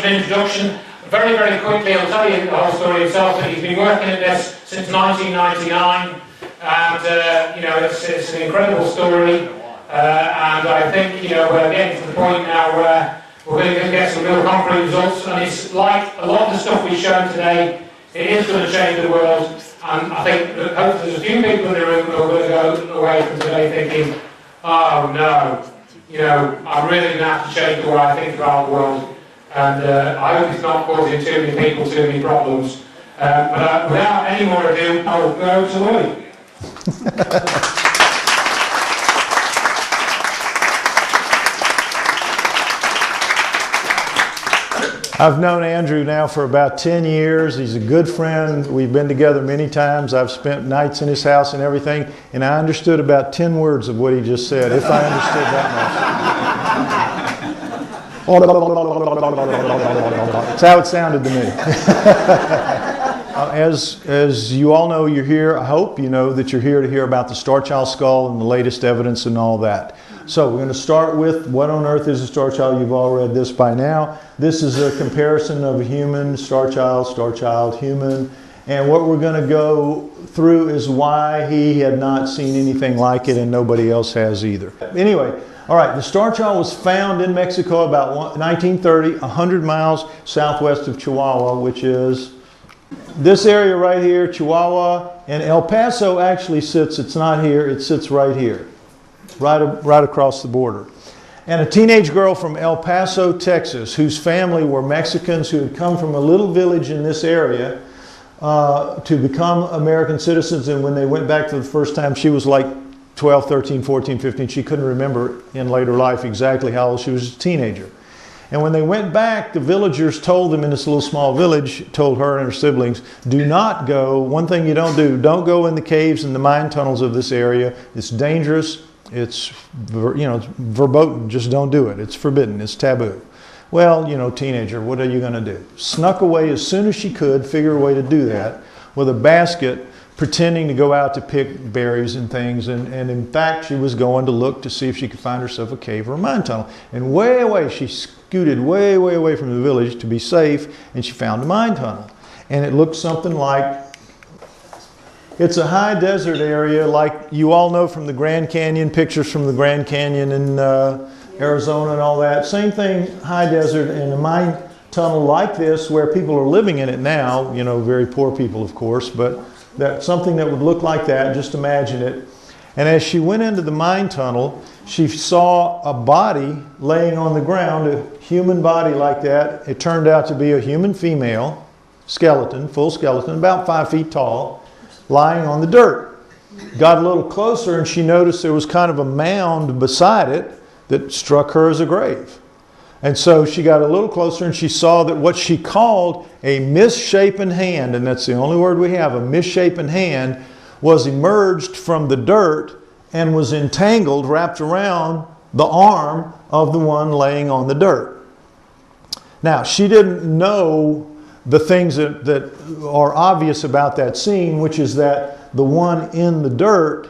an introduction. Very, very quickly, I'll tell you the whole story himself. He's been working at this since 1999, and you know, it's an incredible story. And I think, you know, we're getting to the point now where we're going to get some real concrete results. And it's like a lot of the stuff we've shown today, it is going to change the world. And I think that hopefully there's a few people in the room who are going to go away from today thinking, oh no, you know, I'm really going to have to change the way I think about the world. And I hope it's not causing too many people too many problems. But without any more ado, I'll go to Lloyd. I've known Andrew now for about 10 years. He's a good friend. We've been together many times. I've spent nights in his house and everything, and I understood about 10 words of what he just said, if I understood that much. That's how it sounded to me. As you all know, you're here. I hope you know that you're here to hear about the Starchild skull and the latest evidence and all that. So we're going to start with what on earth is a Starchild. You've all read this by now. This is a comparison of a human, Starchild, human. And what we're going to go through is why he had not seen anything like it and nobody else has either. Anyway, all right, the Starchild was found in Mexico about 1930, 100 miles southwest of Chihuahua, which is this area right here, Chihuahua. And El Paso actually sits, it's not here, it sits right here. Right across the border. And a teenage girl from El Paso, Texas, whose family were Mexicans who had come from a little village in this area to become American citizens. And when they went back for the first time, she was like 12, 13, 14, 15. She couldn't remember in later life exactly how old she was, a teenager. And when they went back, the villagers told them in this little small village, told her and her siblings, do not go, one thing you don't do, don't go in the caves and the mine tunnels of this area. It's dangerous. It's, you know, it's verboten, just don't do it. It's forbidden, it's taboo. Well, you know, teenager, what are you going to do? Snuck away as soon as she could, figure a way to do that, with a basket, pretending to go out to pick berries and things. And in fact, she was going to look to see if she could find herself a cave or a mine tunnel. And way away, she scooted way away from the village to be safe, and she found a mine tunnel. And it looked something like, it's a high desert area like you all know from the Grand Canyon, pictures from the Grand Canyon in Arizona and all that. Same thing, high desert, and a mine tunnel like this where people are living in it now, you know, very poor people of course, but that's something that would look like that, just imagine it. And as she went into the mine tunnel, she saw a body laying on the ground, a human body like that. It turned out to be a human female, skeleton, full skeleton, about 5 feet tall, lying on the dirt. Got a little closer and she noticed there was kind of a mound beside it that struck her as a grave. And so she got a little closer and she saw that what she called a misshapen hand, and that's the only word we have, a misshapen hand, was emerged from the dirt and was entangled, wrapped around the arm of the one laying on the dirt. Now, she didn't know the things that are obvious about that scene, which is that the one in the dirt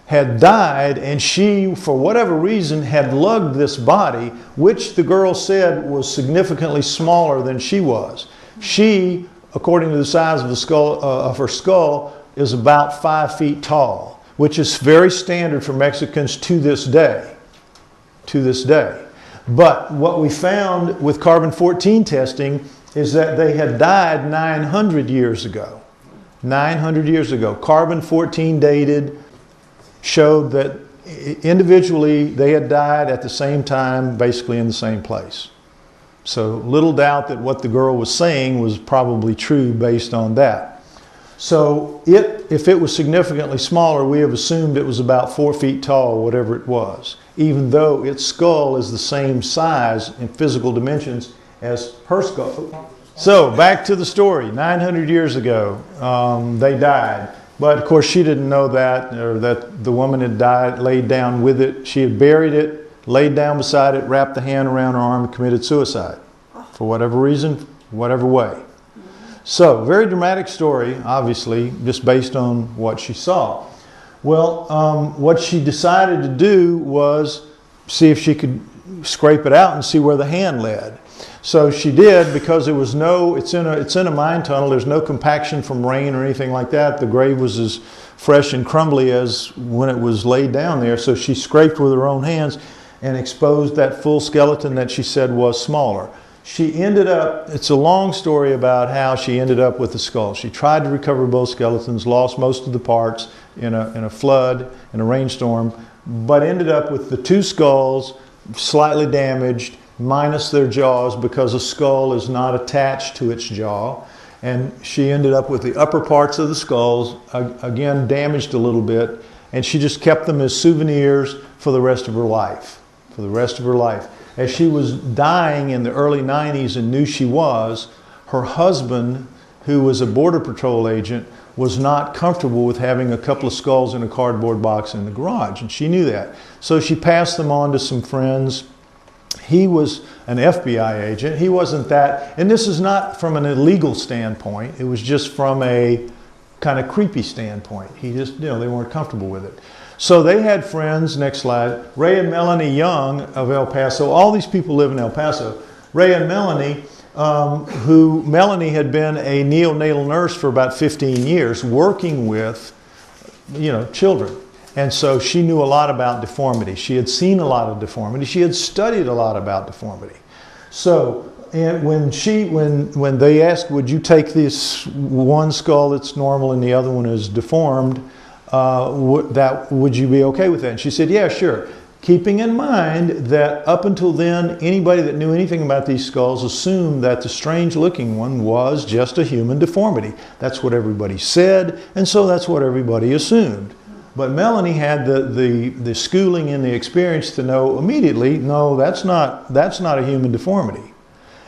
had died, and she, for whatever reason, had lugged this body, which the girl said was significantly smaller than she was. She, according to the size of the skull, of her skull, is about 5 feet tall, which is very standard for Mexicans to this day. To this day. But what we found with carbon-14 testing is that they had died 900 years ago. 900 years ago. Carbon-14 dated, showed that individually they had died at the same time, basically in the same place. So little doubt that what the girl was saying was probably true based on that. So if it was significantly smaller, we have assumed it was about 4 feet tall, whatever it was, even though its skull is the same size in physical dimensions as her skull. So back to the story. 900 years ago, they died. But of course she didn't know that, or that the woman had died, laid down with it. She had buried it, laid down beside it, wrapped the hand around her arm, and committed suicide. For whatever reason, whatever way. So, very dramatic story, obviously, just based on what she saw. Well, what she decided to do was see if she could scrape it out and see where the hand led. So she did, because it's in a mine tunnel. There's no compaction from rain or anything like that. The grave was as fresh and crumbly as when it was laid down there. So she scraped with her own hands and exposed that full skeleton that she said was smaller. She ended up, it's a long story about how she ended up with the skull. She tried to recover both skeletons, lost most of the parts in a flood, in a rainstorm, but ended up with the two skulls slightly damaged, minus their jaws, because a skull is not attached to its jaw. And she ended up with the upper parts of the skulls, again damaged a little bit, and she just kept them as souvenirs for the rest of her life. For the rest of her life. As she was dying in the early 90s and knew she was, her husband, who was a Border Patrol agent, was not comfortable with having a couple of skulls in a cardboard box in the garage, and she knew that. So she passed them on to some friends. He was an FBI agent. He wasn't that, and this is not from an illegal standpoint. It was just from a kind of creepy standpoint. He just, they weren't comfortable with it. So they had friends, next slide, Ray and Melanie Young of El Paso. All these people live in El Paso. Ray and Melanie, Melanie had been a neonatal nurse for about 15 years, working with, children. And so she knew a lot about deformity. She had seen a lot of deformity. She had studied a lot about deformity. So and when they asked, would you take this one skull that's normal and the other one is deformed, would you be okay with that? And she said, yeah, sure. Keeping in mind that up until then, anybody that knew anything about these skulls assumed that the strange looking one was just a human deformity. That's what everybody said, and so that's what everybody assumed. But Melanie had the schooling and the experience to know immediately, no, that's not a human deformity.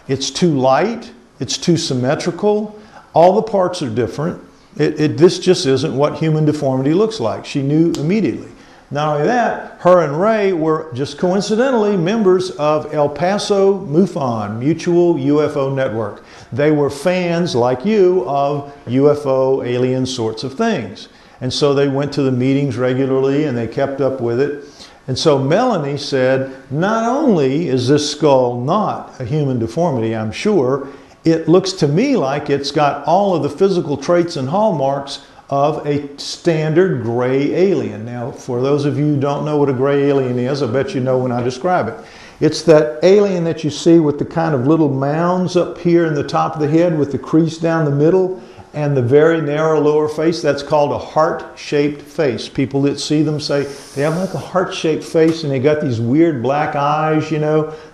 It's too light, it's too symmetrical, all the parts are different. This just isn't what human deformity looks like. She knew immediately. Not only that, her and Ray were just coincidentally members of El Paso MUFON, Mutual UFO Network. They were fans, like you, of UFO, alien sorts of things. And so they went to the meetings regularly and they kept up with it. And so Melanie said, not only is this skull not a human deformity, I'm sure, it looks to me like it's got all of the physical traits and hallmarks of a standard gray alien. Now, for those of you who don't know what a gray alien is, I bet you know when I describe it. It's that alien that you see with the kind of little mounds up here in the top of the head with the crease down the middle and the very narrow lower face. That's called a heart-shaped face. People that see them say they have like a heart-shaped face and they got these weird black eyes,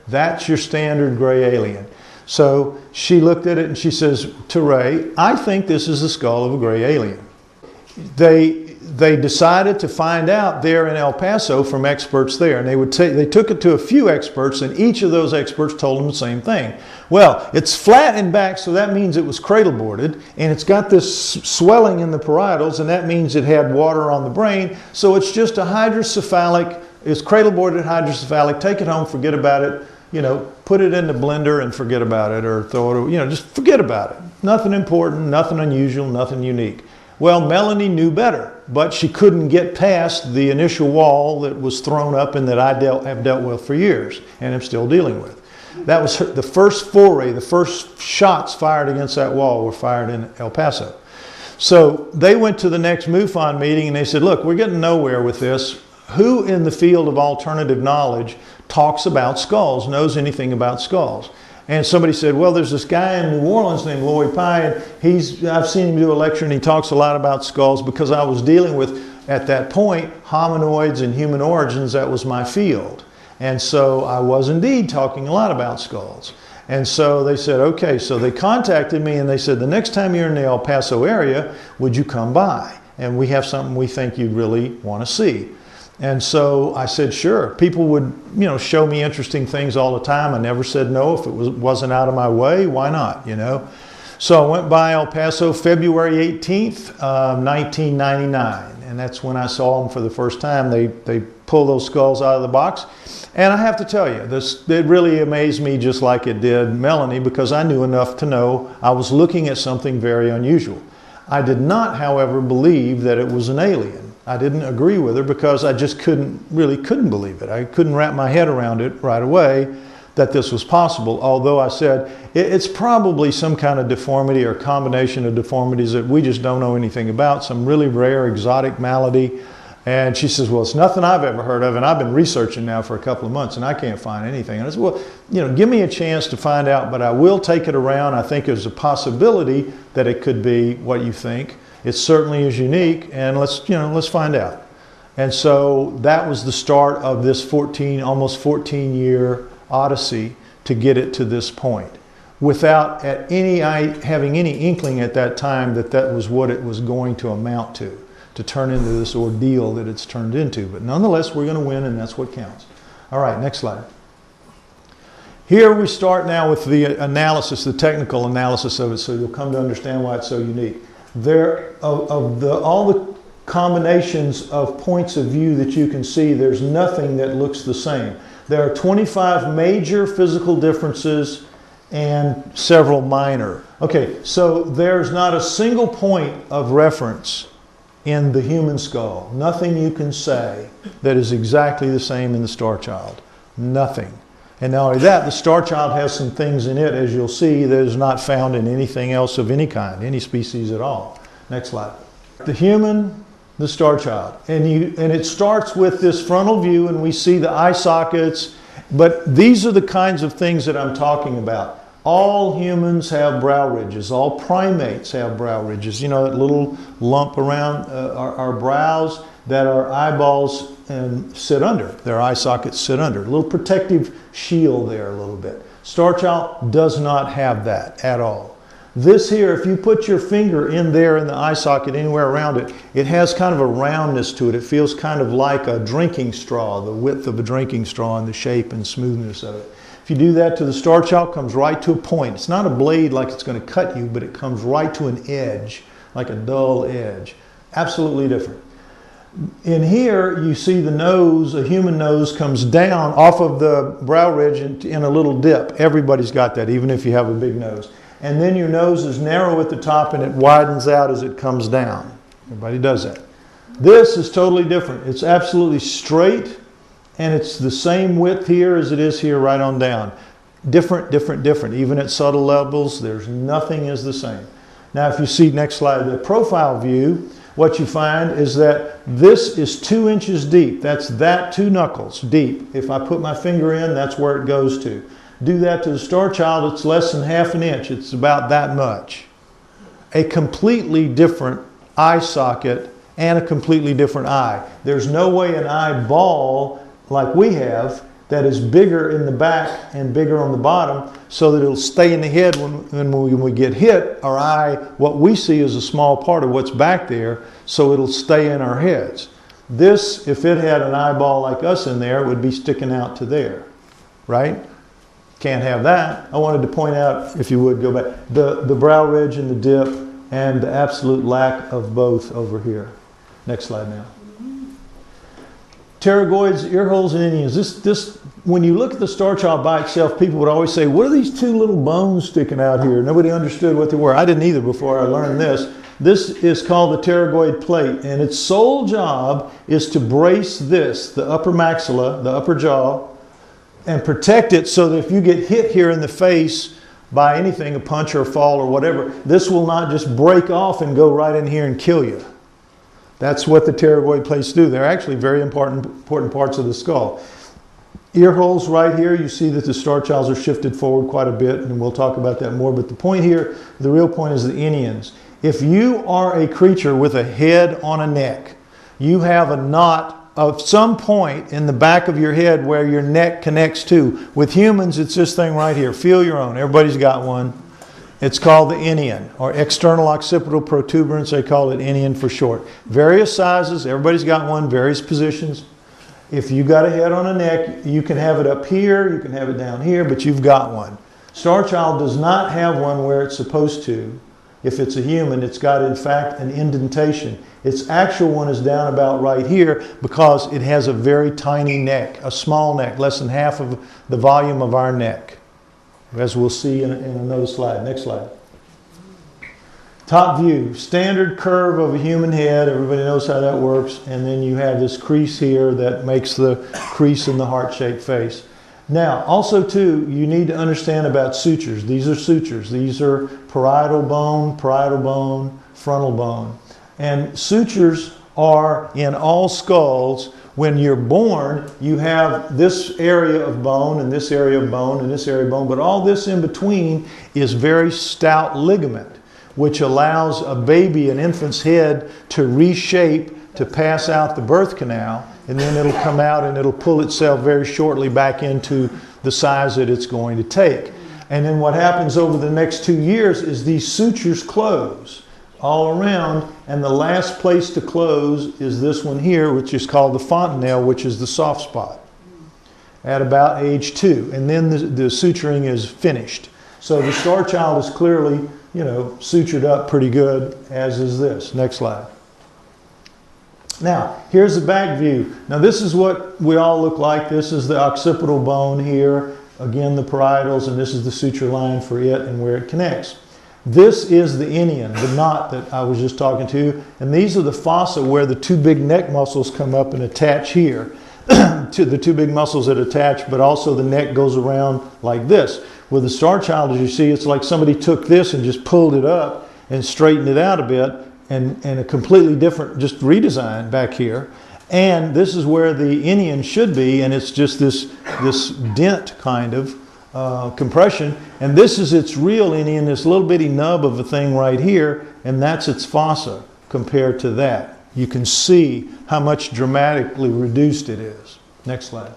That's your standard gray alien. So she looked at it and she says to Ray, I think this is the skull of a gray alien. They decided to find out there in El Paso from experts there, and they took it to a few experts, and each of those experts told them the same thing. Well, it's flat in back, so that means it was cradle boarded, and it's got this swelling in the parietals, and that means it had water on the brain. So it's just a hydrocephalic. It's cradle boarded hydrocephalic. Take it home, forget about it. Put it in the blender and forget about it, or throw it. Just forget about it. Nothing important, nothing unusual, nothing unique. Well, Melanie knew better, but she couldn't get past the initial wall that was thrown up and that I have dealt with for years and am still dealing with. That was the first foray, the first shots fired against that wall were fired in El Paso. So they went to the next MUFON meeting and they said, look, we're getting nowhere with this. Who in the field of alternative knowledge talks about skulls, knows anything about skulls? And somebody said, well, there's this guy in New Orleans named Lloyd Pye, and I've seen him do a lecture and he talks a lot about skulls because I was dealing with, at that point, hominoids and human origins. That was my field. And so I was indeed talking a lot about skulls. And so they said, okay, so they contacted me and they said, the next time you're in the El Paso area, would you come by? And we have something we think you'd really want to see. And so I said, sure. People would, show me interesting things all the time. I never said no. If it wasn't out of my way, why not, So I went by El Paso February 18th, 1999. And that's when I saw them for the first time. They pulled those skulls out of the box. And I have to tell you, it really amazed me just like it did Melanie, because I knew enough to know I was looking at something very unusual. I did not, however, believe that it was an alien. I didn't agree with her because I just couldn't believe it. I couldn't wrap my head around it right away. that this was possible, although I said it's probably some kind of deformity or combination of deformities that we just don't know anything about, some really rare exotic malady. And she says, well, it's nothing I've ever heard of, and I've been researching now for a couple of months, and I can't find anything. And I said, well, give me a chance to find out, but I will take it around. I think there's a possibility that it could be what you think. It certainly is unique, and let's find out. And so that was the start of this almost 14-year odyssey to get it to this point, without having any inkling at that time that that was what it was going to amount to turn into this ordeal that it's turned into. But nonetheless, we're going to win, and that's what counts. All right, next slide. Here we start now with the analysis, the technical analysis of it, so you'll come to understand why it's so unique. All the combinations of points of view that you can see, there's nothing that looks the same. There are 25 major physical differences and several minor. Okay, so there's not a single point of reference in the human skull. Nothing you can say that is exactly the same in the Starchild. Nothing. And not only that, the Starchild has some things in it, as you'll see, that is not found in anything else of any kind, any species at all. Next slide. The human, the Starchild. And it starts with this frontal view, and we see the eye sockets, but these are the kinds of things that I'm talking about. All humans have brow ridges. All primates have brow ridges. You know, that little lump around our brows that our eyeballs sit under. Their eye sockets sit under. A little protective shield there a little bit. Starchild does not have that at all. This here, if you put your finger in there in the eye socket, anywhere around it, it has kind of a roundness to it. It feels kind of like a drinking straw, the width of a drinking straw and the shape and smoothness of it. If you do that to the Starchild, it comes right to a point. It's not a blade like it's going to cut you, but it comes right to an edge, like a dull edge. Absolutely different. In here, you see the nose, a human nose comes down off of the brow ridge in a little dip. Everybody's got that, even if you have a big nose. And then your nose is narrow at the top and it widens out as it comes down. Everybody does that. This is totally different. It's absolutely straight, and it's the same width here as it is here right on down. Different, different, different. Even at subtle levels, there's nothing is the same. Now, if you see, next slide, the profile view, what you find is that this is 2 inches deep. That's 2 knuckles deep. If I put my finger in, that's where it goes to. Do that to the Starchild, it's less than ½ an inch. It's about that much. A completely different eye socket and a completely different eye. There's no way an eyeball like we have that is bigger in the back and bigger on the bottom so that it'll stay in the head when we get hit. Our eye, what we see is a small part of what's back there, so it'll stay in our heads. This, if it had an eyeball like us in there, would be sticking out to there, right? Can't have that. I wanted to point out, if you would go back, the brow ridge and the dip and the absolute lack of both over here. Next slide now. Pterygoids, ear holes, and Indians. This, when you look at the Starchild by itself, people would always say, what are these 2 little bones sticking out here? Nobody understood what they were. I didn't either before I learned this. This is called the pterygoid plate, and its sole job is to brace this, the upper maxilla, the upper jaw, and protect it so that if you get hit here in the face by anything, a punch or a fall or whatever, this will not just break off and go right in here and kill you. That's what the pterygoid plates do. They're actually very important parts of the skull. Ear holes right here, you see that the Starchilds are shifted forward quite a bit, and we'll talk about that more. But the point here, the real point is the Indians. If you are a creature with a head on a neck, you have a knot of some point in the back of your head where your neck connects to. With humans, it's this thing right here. Feel your own. Everybody's got one. It's called the inion, or external occipital protuberance. They call it inion for short. Various sizes. Everybody's got one. Various positions. If you got a head on a neck, you can have it up here. You can have it down here, but you've got one. Starchild does not have one where it's supposed to. If it's a human, it's got, in fact, an indentation. Its actual one is down about right here because it has a very tiny neck, a small neck, less than half of the volume of our neck, as we'll see in another slide. Next slide. Top view, standard curve of a human head. Everybody knows how that works. And then you have this crease here that makes the crease in the heart-shaped face. Now, also too, you need to understand about sutures. These are sutures. These are parietal bone, frontal bone. And sutures are in all skulls. When you're born, you have this area of bone and this area of bone and this area of bone, but all this in between is very stout ligament, which allows a baby, an infant's head, to reshape, to pass out the birth canal, and then it'll come out and it'll pull itself very shortly back into the size that it's going to take. And then what happens over the next 2 years is these sutures close all around, and the last place to close is this one here, which is called the fontanelle, which is the soft spot, at about age 2. And then the suturing is finished. So the Starchild is clearly, you know, sutured up pretty good, as is this. Next slide. Now, here's the back view. Now, this is what we all look like. This is the occipital bone here. Again, the parietals, and this is the suture line for it and where it connects. This is the inion, the knot that I was just talking to, and these are the fossa where the two big neck muscles come up and attach here to the two big muscles that attach, but also the neck goes around like this. With the Starchild, as you see, it's like somebody took this and just pulled it up and straightened it out a bit, and a completely different, just redesign back here. And this is where the inion should be, and it's just this dent kind of compression, and this is its real inion, this little bitty nub of a thing right here, and that's its fossa compared to that. You can see how much dramatically reduced it is. Next slide.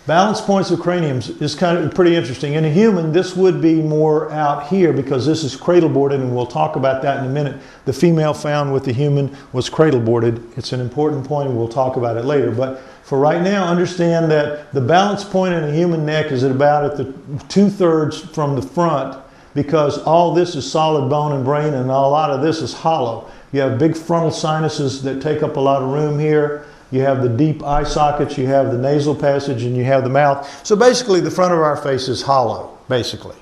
Balance points of craniums is kind of pretty interesting. In a human, this would be more out here because this is cradle boarded, and we'll talk about that in a minute. The female found with the human was cradle boarded. It's an important point, and we'll talk about it later. But for right now, understand that the balance point in a human neck is at about at the 2/3 from the front, because all this is solid bone and brain, and a lot of this is hollow. You have big frontal sinuses that take up a lot of room here. You have the deep eye sockets, you have the nasal passage, and you have the mouth. So basically the front of our face is hollow, basically.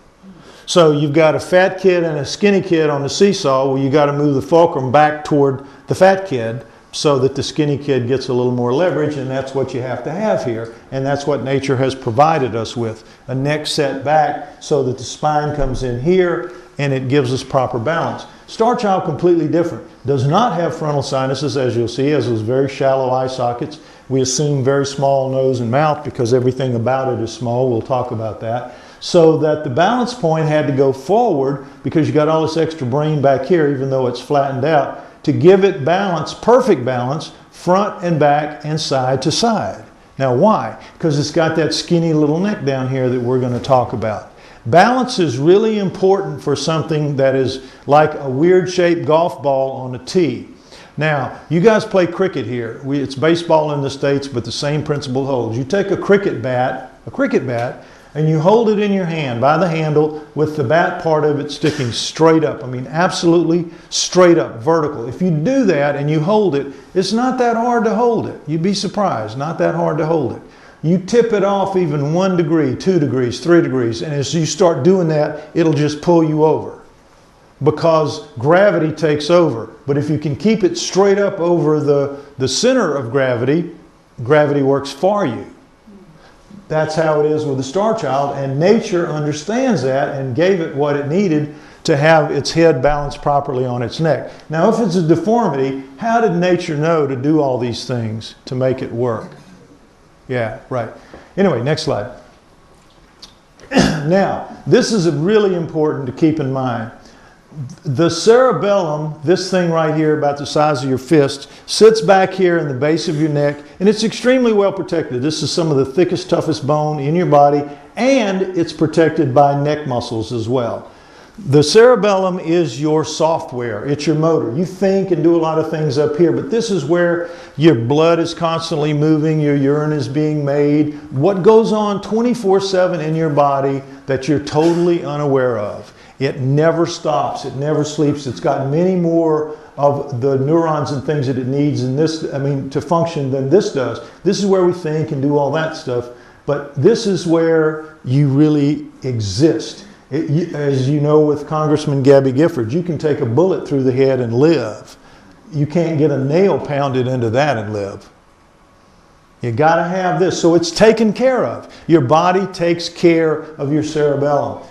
So you've got a fat kid and a skinny kid on the seesaw. Well, you got to move the fulcrum back toward the fat kid so that the skinny kid gets a little more leverage, and that's what you have to have here. And that's what nature has provided us with. A neck set back so that the spine comes in here and it gives us proper balance. Starchild, completely different. Does not have frontal sinuses, as you'll see, as those very shallow eye sockets. We assume very small nose and mouth because everything about it is small. We'll talk about that. So that the balance point had to go forward because you got all this extra brain back here, even though it's flattened out, to give it balance, perfect balance, front and back and side to side. Now why? Because it's got that skinny little neck down here that we're going to talk about. Balance is really important for something that is like a weird shaped golf ball on a tee. Now, you guys play cricket here. It's baseball in the States, but the same principle holds. You take a cricket bat, and you hold it in your hand by the handle with the bat part of it sticking straight up. I mean, absolutely straight up, vertical. If you do that and you hold it, it's not that hard to hold it. You'd be surprised, not that hard to hold it. You tip it off even 1 degree, 2 degrees, 3 degrees, and as you start doing that, it'll just pull you over because gravity takes over. But if you can keep it straight up over the center of gravity, gravity works for you. That's how it is with the Starchild, and nature understands that and gave it what it needed to have its head balanced properly on its neck. Now, if it's a deformity, how did nature know to do all these things to make it work? Yeah, right. Anyway, next slide. Now, this is really important to keep in mind. The cerebellum, this thing right here about the size of your fist, sits back here in the base of your neck, and it's extremely well protected. This is some of the thickest, toughest bone in your body, and it's protected by neck muscles as well. The cerebellum is your software. It's your motor. You think and do a lot of things up here, but this is where your blood is constantly moving, your urine is being made, what goes on 24/7 in your body that you're totally unaware of. It never stops. It never sleeps. It's got many more of the neurons and things that it needs in this, to function than this does. This is where we think and do all that stuff, but this is where you really exist. As you know, with Congressman Gabby Giffords, you can take a bullet through the head and live. You can't get a nail pounded into that and live. You got to have this. So it's taken care of. Your body takes care of your cerebellum.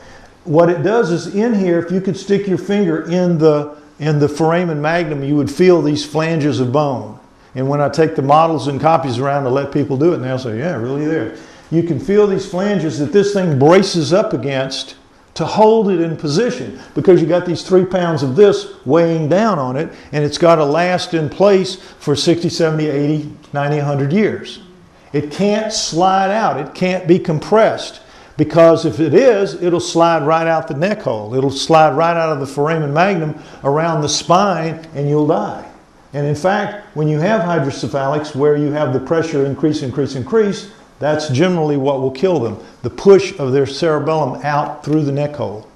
What it does is in here, if you could stick your finger in the foramen magnum, you would feel these flanges of bone. And when I take the models and copies around to let people do it, and they'll say, yeah, really there. You can feel these flanges that this thing braces up against to hold it in position, because you got these 3 pounds of this weighing down on it, and it's got to last in place for 60, 70, 80, 90, 100 years. It can't slide out. It can't be compressed, because if it is, it'll slide right out the neck hole. It'll slide right out of the foramen magnum around the spine, and you'll die. And in fact, when you have hydrocephalics where you have the pressure increase, that's generally what will kill them. The push of their cerebellum out through the neck hole.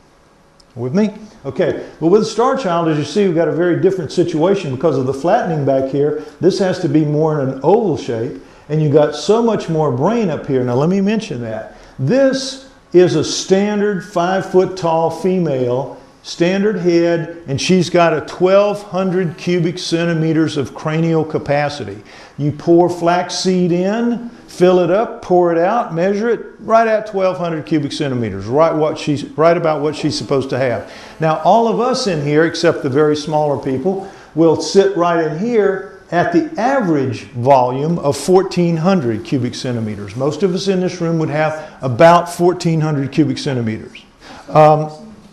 With me? Okay, but with the Starchild, as you see, we've got a very different situation because of the flattening back here. This has to be more in an oval shape, and you've got so much more brain up here. Now let me mention that. This is a standard 5-foot tall female, standard head, and she's got a 1,200 cubic centimeters of cranial capacity. You pour flaxseed in, fill it up, pour it out, measure it, right at 1,200 cubic centimeters, right about what she's supposed to have. Now all of us in here, except the very smaller people, will sit right in here at the average volume of 1,400 cubic centimeters. Most of us in this room would have about 1,400 cubic centimeters.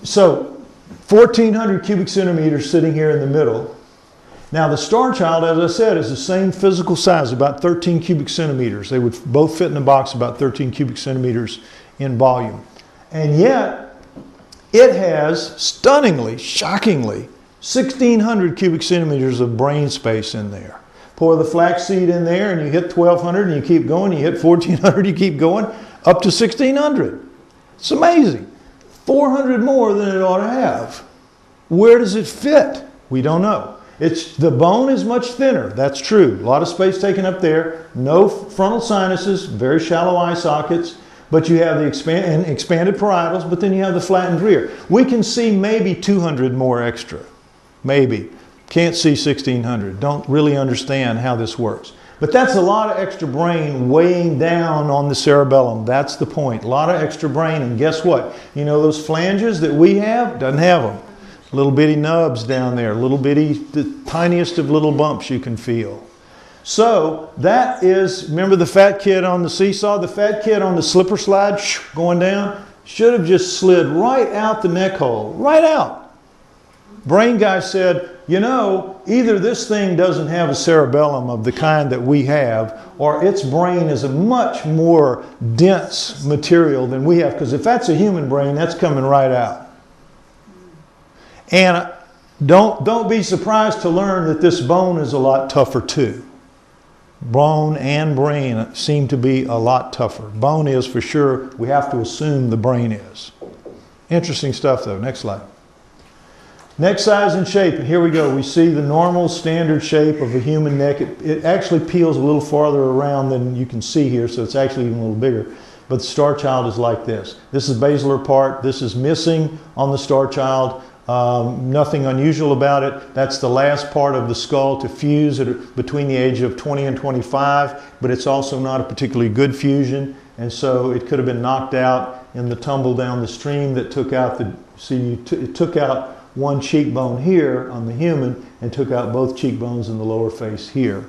So 1,400 cubic centimeters sitting here in the middle. Now the Starchild, as I said, is the same physical size, about 13 cubic centimeters. They would both fit in a box about 13 cubic centimeters in volume. And yet, it has stunningly, shockingly, 1,600 cubic centimeters of brain space in there. Pour the flaxseed in there and you hit 1,200 and you keep going, you hit 1,400, you keep going, up to 1,600. It's amazing. 400 more than it ought to have. Where does it fit? We don't know. The bone is much thinner, that's true. A lot of space taken up there, no frontal sinuses, very shallow eye sockets, but you have the expanded parietals, but then you have the flattened rear. We can see maybe 200 more extra, maybe. Can't see 1,600, don't really understand how this works. But that's a lot of extra brain weighing down on the cerebellum, that's the point. A lot of extra brain, and guess what? You know those flanges that we have? Doesn't have them. Little bitty nubs down there, little bitty, the tiniest of little bumps you can feel. So that is, remember the fat kid on the seesaw? The fat kid on the slipper slide going down should have just slid right out the neck hole, right out. Brain guy said, you know, either this thing doesn't have a cerebellum of the kind that we have, or its brain is a much more dense material than we have, because if that's a human brain, that's coming right out. And don't be surprised to learn that this bone is a lot tougher too. Bone and brain seem to be a lot tougher. Bone is for sure. We have to assume the brain is. Interesting stuff though. Next slide. Neck size and shape. And here we go. We see the normal standard shape of a human neck. It actually peels a little farther around than you can see here, so it's actually even a little bigger. But the Starchild is like this. This is basilar part. This is missing on the Starchild. Nothing unusual about it. That's the last part of the skull to fuse between the age of 20 and 25, but it's also not a particularly good fusion, and so it could have been knocked out in the tumble down the stream that took out it took out one cheekbone here on the human and took out both cheekbones in the lower face here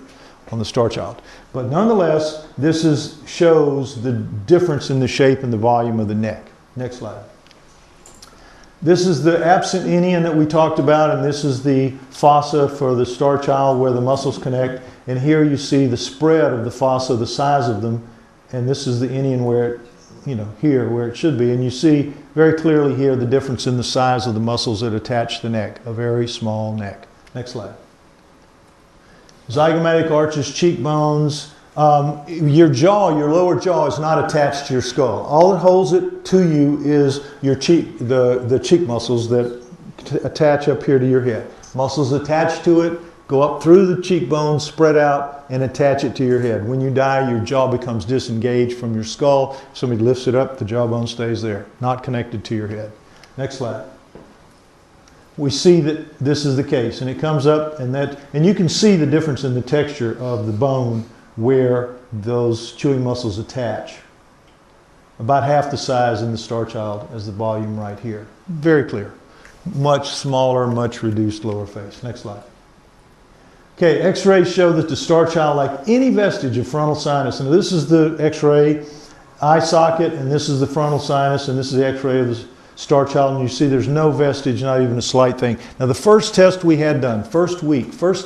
on the Starchild. But nonetheless, this shows the difference in the shape and the volume of the neck. Next slide. This is the absent inion that we talked about, and this is the fossa for the Starchild where the muscles connect. And here you see the spread of the fossa, the size of them, and this is the inion where it, here where it should be. And you see very clearly here the difference in the size of the muscles that attach the neck, a very small neck. Next slide. Zygomatic arches, cheekbones. Your jaw, your lower jaw is not attached to your skull. All that holds it to you is your cheek, the cheek muscles that attach up here to your head. Muscles attached to it, go up through the cheekbones, spread out, and attach it to your head. When you die, your jaw becomes disengaged from your skull. If somebody lifts it up, the jawbone stays there, not connected to your head. Next slide. We see that this is the case, and it comes up, and you can see the difference in the texture of the bone where those chewing muscles attach. About half the size in the Starchild as the volume right here. Very clear. Much smaller, much reduced lower face. Next slide. Okay, x-rays show that the Starchild, like any vestige of frontal sinus, and this is the x-ray eye socket, and this is the frontal sinus, and this is the x-ray of the Starchild, and you see there's no vestige, not even a slight thing. Now the first test we had done, first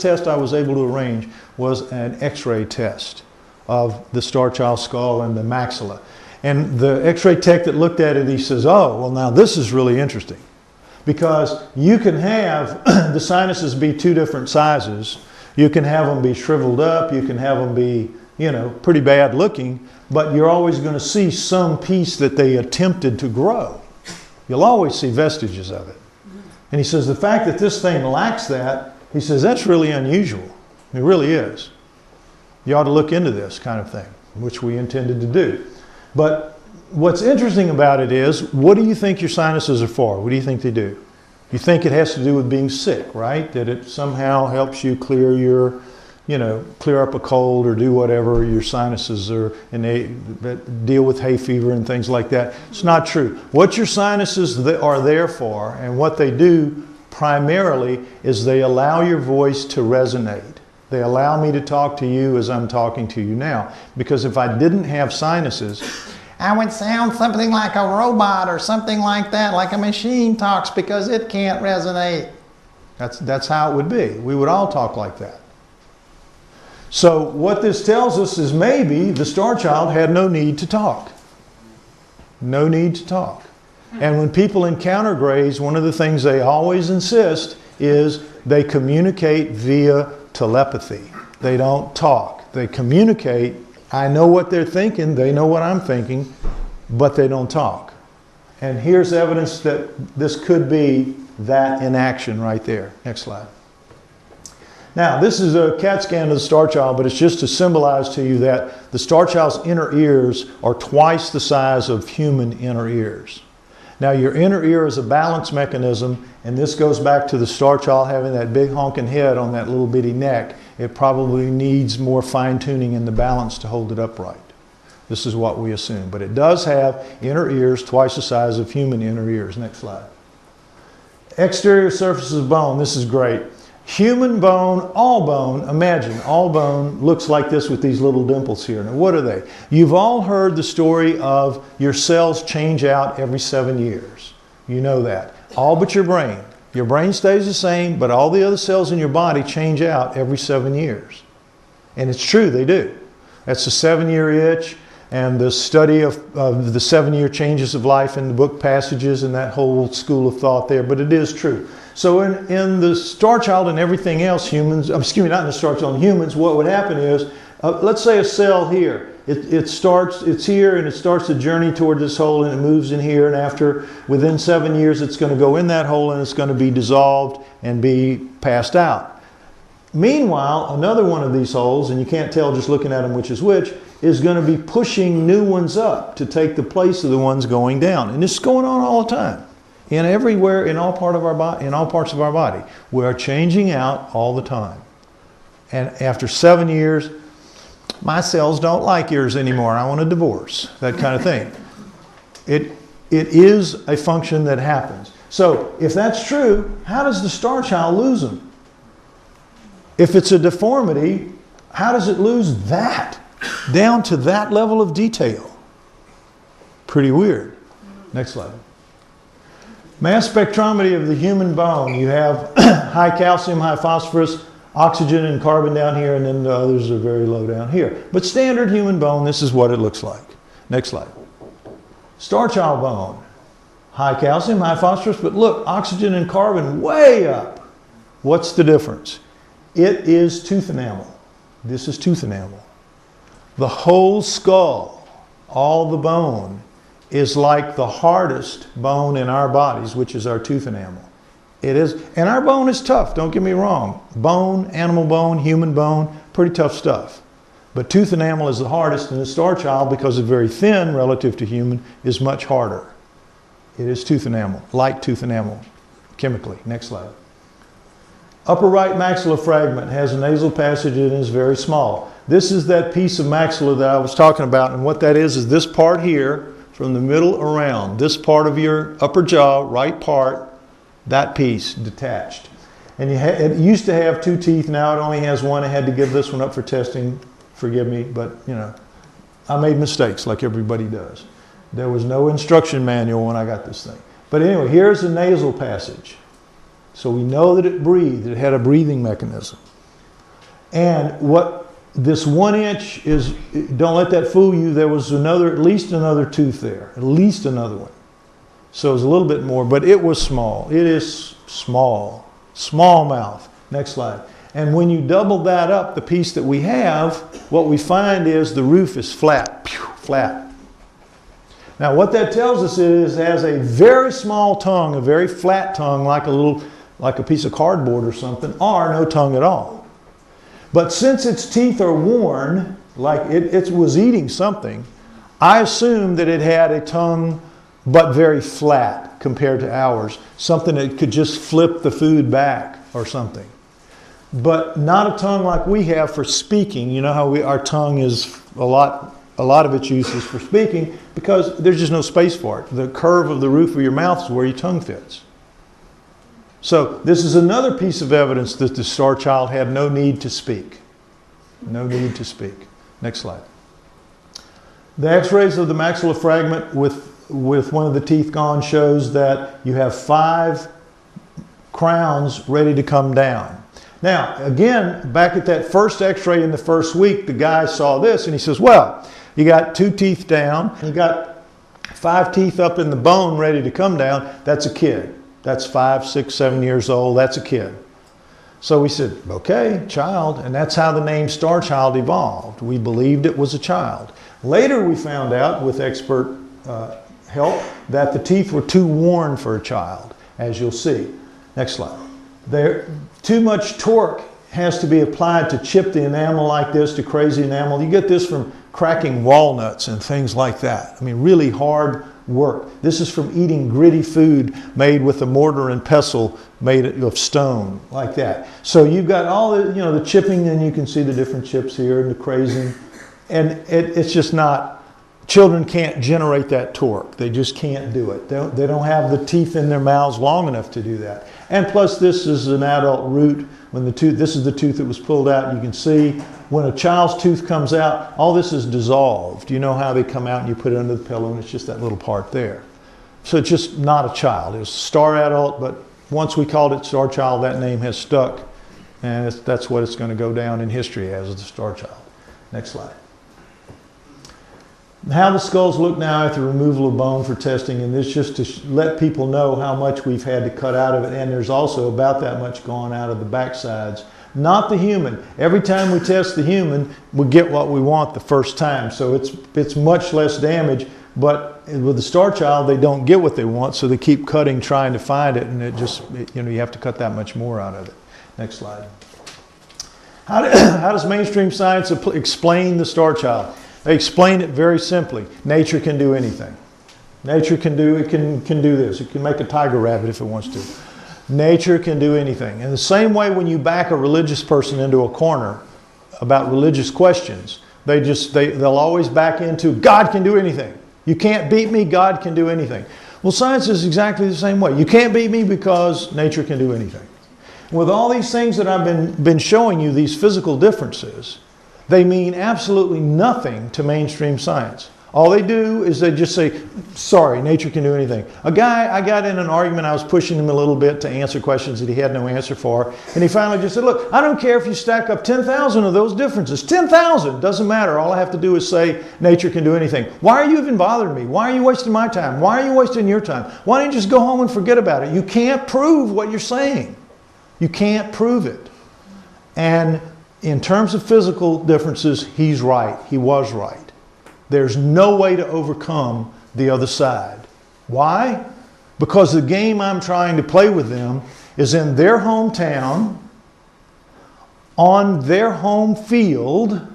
test I was able to arrange was an x-ray test of the Starchild skull and the maxilla. And the x-ray tech that looked at it, he says, oh, well now this is really interesting. Because you can have the sinuses be two different sizes. You can have them be shriveled up, you can have them be, you know, pretty bad looking, but you're always going to see some piece that they attempted to grow. You'll always see vestiges of it. And he says the fact that this thing lacks that, he says that's really unusual. It really is. You ought to look into this kind of thing, which we intended to do. But what's interesting about it is, what do you think your sinuses are for? What do you think they do? You think it has to do with being sick, right? That it somehow helps you clear your, you know, clear up a cold or do whatever your sinuses are, and they deal with hay fever and things like that. It's not true. What your sinuses are there for, and what they do primarily, is they allow your voice to resonate. They allow me to talk to you as I'm talking to you now. Because if I didn't have sinuses, I would sound something like a robot or something like that, like a machine talks, because it can't resonate. That's how it would be. We would all talk like that. So what this tells us is maybe the Starchild had no need to talk. No need to talk. And when people encounter grays, one of the things they always insist is they communicate via telepathy. They don't talk. They communicate. I know what they're thinking. They know what I'm thinking, but they don't talk. And here's evidence that this could be that in action right there. Next slide. Now, this is a CAT scan of the Starchild, but it's just to symbolize to you that the Starchild's inner ears are twice the size of human inner ears. Now, your inner ear is a balance mechanism, and this goes back to the Starchild having that big honking head on that little bitty neck. It probably needs more fine-tuning in the balance to hold it upright. This is what we assume. But it does have inner ears twice the size of human inner ears. Next slide. Exterior surfaces of bone. This is great. Human bone, all bone, imagine, all bone looks like this with these little dimples here. Now, what are they? You've all heard the story of your cells change out every 7 years. You know that. All but your brain. Your brain stays the same, but all the other cells in your body change out every 7 years. And it's true, they do. That's the 7-year itch, and the study of the 7-year changes of life in the book Passages and that whole school of thought there, but it is true. So in the Starchild and everything else, humans, excuse me, not in the Starchild, in humans, what would happen is, let's say a cell here, it's here and it starts to journey toward this hole and it moves in here, and within 7 years it's going to go in that hole and it's going to be dissolved and be passed out. Meanwhile, another one of these holes, and you can't tell just looking at them which is which, is going to be pushing new ones up to take the place of the ones going down. And this is going on all the time. Everywhere, in all parts of our body. We are changing out all the time. And after 7 years, my cells don't like yours anymore. I want a divorce. That kind of thing. It is a function that happens. So if that's true, how does the Starchild lose them? If it's a deformity, how does it lose that? Down to that level of detail. Pretty weird. Next slide. Mass spectrometry of the human bone. You have high calcium, high phosphorus, oxygen and carbon down here, and then the others are very low down here. But standard human bone, this is what it looks like. Next slide. Starchild bone. High calcium, high phosphorus, but look, oxygen and carbon way up. What's the difference? It is tooth enamel. This is tooth enamel. The whole skull, all the bone, is like the hardest bone in our bodies, which is our tooth enamel. It is, and our bone is tough, don't get me wrong. Bone, animal bone, human bone, pretty tough stuff. But tooth enamel is the hardest, and the Starchild, because it's very thin relative to human, is much harder. It is tooth enamel, like tooth enamel, chemically. Next slide. Upper right maxilla fragment has a nasal passage and is very small. This is that piece of maxilla that I was talking about, and what that is this part here, from the middle around, this part of your upper jaw, right part, that piece detached. And it used to have 2 teeth, now it only has 1. I had to give this one up for testing, forgive me, but you know, I made mistakes like everybody does. There was no instruction manual when I got this thing. But anyway, here's the nasal passage. So we know that it breathed, it had a breathing mechanism. And what this 1 inch is, don't let that fool you, there was at least another tooth there, at least another one. So it was a little bit more, but it was small. It is small, small mouth. Next slide. And when you double that up, the piece that we have, what we find is the roof is flat, flat. Now what that tells us is it has a very small tongue, a very flat tongue, like a piece of cardboard or something, or no tongue at all. But since its teeth are worn, like it was eating something, I assumed that it had a tongue but very flat compared to ours. Something that could just flip the food back or something. But not a tongue like we have for speaking. You know how our tongue is a lot of its use is for speaking because there's just no space for it. The curve of the roof of your mouth is where your tongue fits. So this is another piece of evidence that the Starchild had no need to speak. No need to speak. Next slide. The x-rays of the maxilla fragment with one of the teeth gone shows that you have 5 crowns ready to come down. Now, again, back at that first x-ray in the first week, the guy saw this and he says, well, you got 2 teeth down, you got 5 teeth up in the bone ready to come down. That's a kid. That's 5, 6, 7 years old. That's a kid. So we said, okay, child. And that's how the name Starchild evolved. We believed it was a child. Later we found out with expert help that the teeth were too worn for a child, as you'll see. Next slide. Too much torque has to be applied to chip the enamel like this, to crazy enamel. You get this from cracking walnuts and things like that. I mean, really hard work. This is from eating gritty food made with a mortar and pestle made of stone, like that. So you've got all the, the chipping, and you can see the different chips here and the crazing. And it's just not, children can't generate that torque. They just can't do it. They don't have the teeth in their mouths long enough to do that. And plus this is an adult root. When this is the tooth that was pulled out, you can see when a child's tooth comes out, all this is dissolved. You know how they come out and you put it under the pillow and it's just that little part there. So it's just not a child. It was a star adult, but once we called it Starchild, that name has stuck. And that's what it's going to go down in history as, the Starchild. Next slide. How the skulls look now after removal of bone for testing, and this just to let people know how much we've had to cut out of it, and there's also about that much gone out of the backsides. Not the human. Every time we test the human, we get what we want the first time, so it's much less damage, but with the Starchild, they don't get what they want, so they keep cutting, trying to find it, and you have to cut that much more out of it. Next slide. How does mainstream science explain the Starchild? They explain it very simply. Nature can do anything. Nature can do this. It can make a tiger rabbit if it wants to. Nature can do anything. In the same way, when you back a religious person into a corner about religious questions, they'll always back into God can do anything. You can't beat me, God can do anything. Well, science is exactly the same way. You can't beat me because nature can do anything. With all these things that I've been showing you, these physical differences, they mean absolutely nothing to mainstream science. All they do is they just say, sorry, nature can do anything. A guy, I got in an argument, I was pushing him a little bit to answer questions that he had no answer for, and he finally just said, look, I don't care if you stack up 10,000 of those differences. 10,000, doesn't matter. All I have to do is say nature can do anything. Why are you even bothering me? Why are you wasting my time? Why are you wasting your time? Why don't you just go home and forget about it? You can't prove what you're saying. You can't prove it. And in terms of physical differences, he's right. He was right. There's no way to overcome the other side. Why? Because the game I'm trying to play with them is in their hometown, on their home field,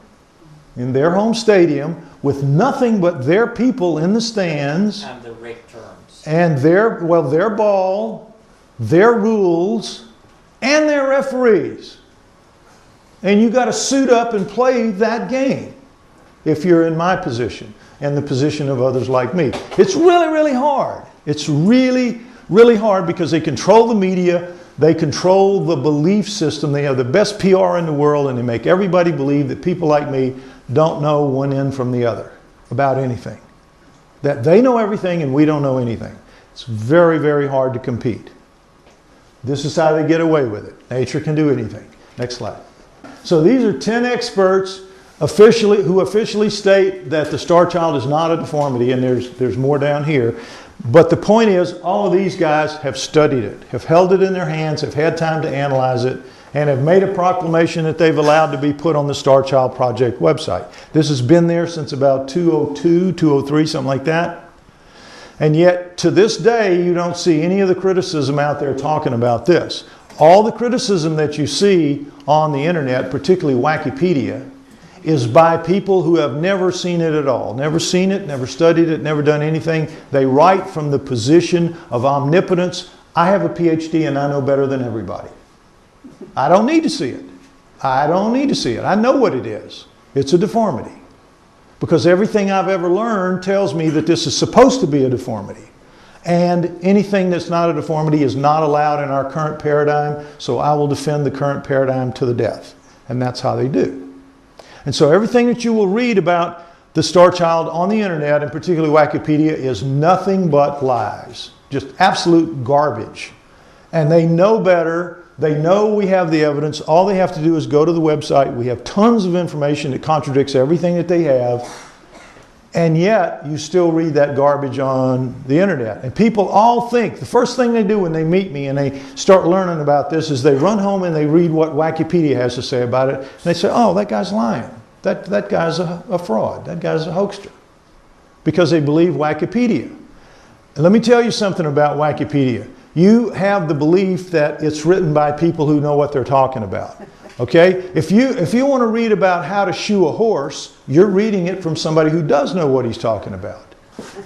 in their home stadium, with nothing but their people in the stands. And the rig terms. And their ball, their rules, and their referees. And you got to suit up and play that game if you're in my position and the position of others like me. It's really, really hard. It's really, really hard because they control the media. They control the belief system. They have the best PR in the world, and they make everybody believe that people like me don't know one end from the other about anything. That they know everything and we don't know anything. It's very, very hard to compete. This is how they get away with it. Nature can do anything. Next slide. So these are 10 experts who officially state that the Starchild is not a deformity, and there's more down here. But the point is, all of these guys have studied it, have held it in their hands, have had time to analyze it, and have made a proclamation that they've allowed to be put on the Starchild Project website. This has been there since about 2002, 2003, something like that. And yet, to this day, you don't see any of the criticism out there talking about this. All the criticism that you see on the internet, particularly Wikipedia, is by people who have never seen it at all. Never seen it, never studied it, never done anything. They write from the position of omnipotence. I have a PhD and I know better than everybody. I don't need to see it. I don't need to see it. I know what it is. It's a deformity. Because everything I've ever learned tells me that this is supposed to be a deformity. And anything that's not a deformity is not allowed in our current paradigm, so I will defend the current paradigm to the death. And that's how they do. And so everything that you will read about the Starchild on the internet, and particularly Wikipedia, is nothing but lies. Just absolute garbage. And they know better. They know we have the evidence. All they have to do is go to the website. We have tons of information that contradicts everything that they have. And yet, you still read that garbage on the internet. And people all think, the first thing they do when they meet me and they start learning about this is they run home and they read what Wikipedia has to say about it. And they say, oh, that guy's lying. That guy's a fraud. That guy's a hoaxer. Because they believe Wikipedia. And let me tell you something about Wikipedia. You have the belief that it's written by people who know what they're talking about. Okay? If you want to read about how to shoe a horse, you're reading it from somebody who does know what he's talking about.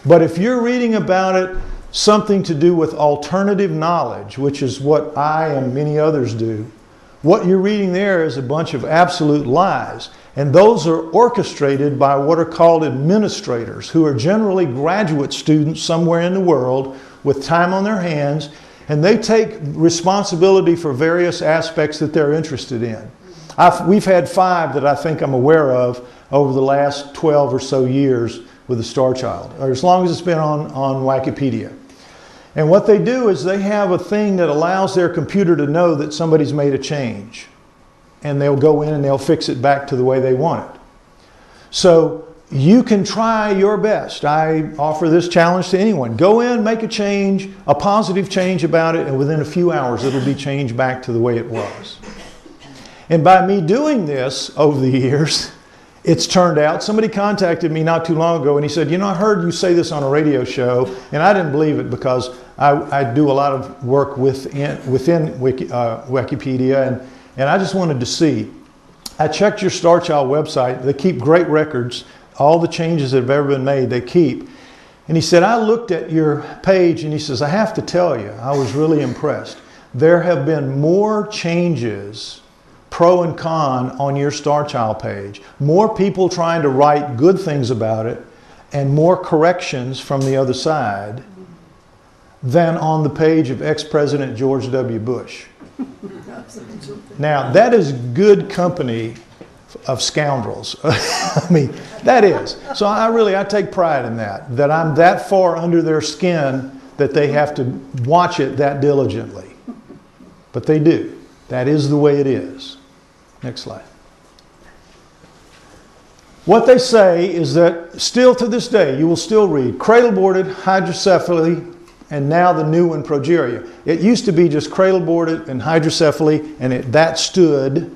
But if you're reading about it, something to do with alternative knowledge, which is what I and many others do, what you're reading there is a bunch of absolute lies. And those are orchestrated by what are called administrators, who are generally graduate students somewhere in the world with time on their hands, and they take responsibility for various aspects that they're interested in. We've had 5 that I think I'm aware of over the last 12 or so years with the Starchild, or as long as it's been on Wikipedia. And what they do is they have a thing that allows their computer to know that somebody's made a change. And they'll go in and they'll fix it back to the way they want it. So you can try your best. I offer this challenge to anyone. Go in, make a change, a positive change about it, and within a few hours it'll be changed back to the way it was. And by me doing this over the years, it's turned out, somebody contacted me not too long ago and he said, you know, I heard you say this on a radio show, and I didn't believe it because I do a lot of work within Wikipedia, and I just wanted to see. I checked your Starchild website. They keep great records. All the changes that have ever been made, they keep. And he said, I looked at your page, and he says, I have to tell you, I was really impressed. There have been more changes, pro and con, on your Starchild page. More people trying to write good things about it, and more corrections from the other side than on the page of ex-President George W. Bush. Now, that is good company of scoundrels. I mean, that is. So I take pride in that I'm that far under their skin that they have to watch it that diligently. But they do. That is the way it is. Next slide. What they say is that still to this day, you will still read cradle-boarded hydrocephaly, and now the new one, progeria. It used to be just cradle-boarded and hydrocephaly, and that stood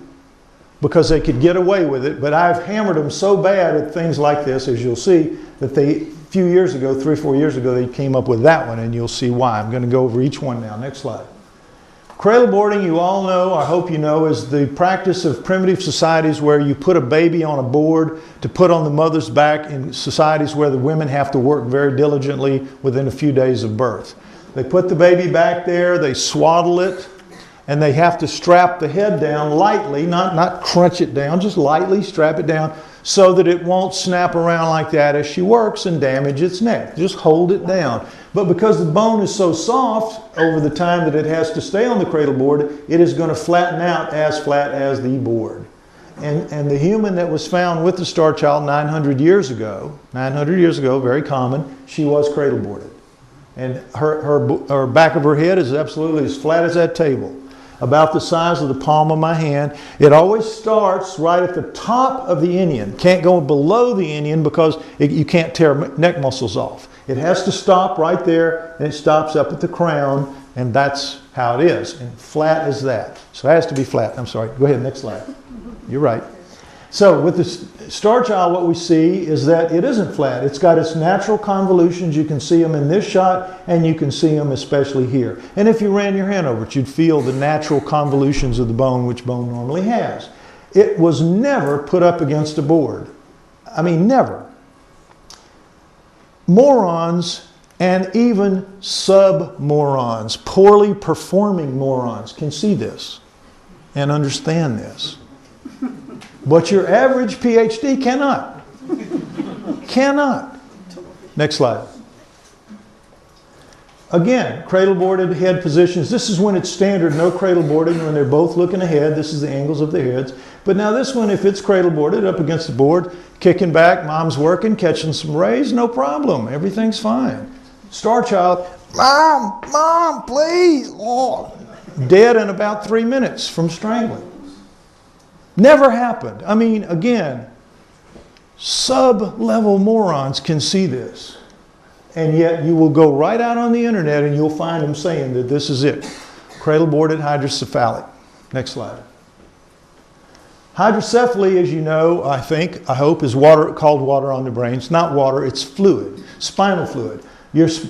because they could get away with it. But I've hammered them so bad at things like this, as you'll see, that a few years ago, 3 or 4 years ago, they came up with that one, and you'll see why. I'm going to go over each one now. Next slide. Cradle boarding, you all know, I hope you know, is the practice of primitive societies where you put a baby on a board to put on the mother's back in societies where the women have to work very diligently within a few days of birth. They put the baby back there, they swaddle it, and they have to strap the head down lightly, not crunch it down, just lightly strap it down so that it won't snap around like that as she works and damage its neck. Just hold it down. But because the bone is so soft over the time that it has to stay on the cradle board, it is going to flatten out as flat as the board. And the human that was found with the Starchild 900 years ago, very common, she was cradle boarded. And her back of her head is absolutely as flat as that table, about the size of the palm of my hand. It always starts right at the top of the inion. Can't go below the inion because you can't tear neck muscles off. It has to stop right there, and it stops up at the crown, and that's how it is. And flat as that. So it has to be flat. I'm sorry. Go ahead, next slide. You're right. So with the Starchild, what we see is that it isn't flat. It's got its natural convolutions. You can see them in this shot, and you can see them especially here. And if you ran your hand over it, you'd feel the natural convolutions of the bone, which bone normally has. It was never put up against a board. I mean, never. Morons and even sub-morons, poorly performing morons, can see this and understand this. But your average PhD cannot. Cannot. Next slide. Again, cradle boarded head positions. This is when it's standard, no cradle boarding, when they're both looking ahead. This is the angles of the heads. But now this one, if it's cradle boarded up against the board, kicking back, mom's working, catching some rays, no problem. Everything's fine. Starchild, Mom, please. Oh. Dead in about 3 minutes from strangling. Never happened. I mean, again, sub-level morons can see this. And yet you will go right out on the internet and you'll find them saying that this is it. Cradle-boarded hydrocephalic. Next slide. Hydrocephaly, as you know, I hope, is called water on the brain. It's not water, it's fluid, spinal fluid.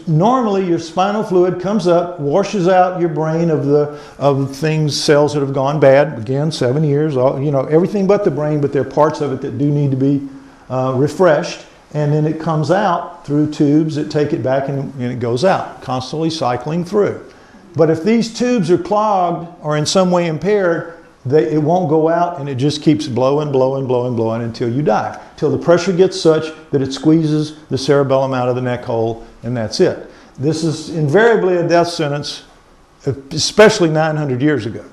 Normally, your spinal fluid comes up, washes out your brain of cells that have gone bad. Again, 7 years, everything but the brain, but there are parts of it that do need to be refreshed. And then it comes out through tubes that take it back and it goes out, constantly cycling through. But if these tubes are clogged or in some way impaired, it won't go out and it just keeps blowing until you die. Till the pressure gets such that it squeezes the cerebellum out of the neck hole, and that's it. This is invariably a death sentence, especially 900 years ago.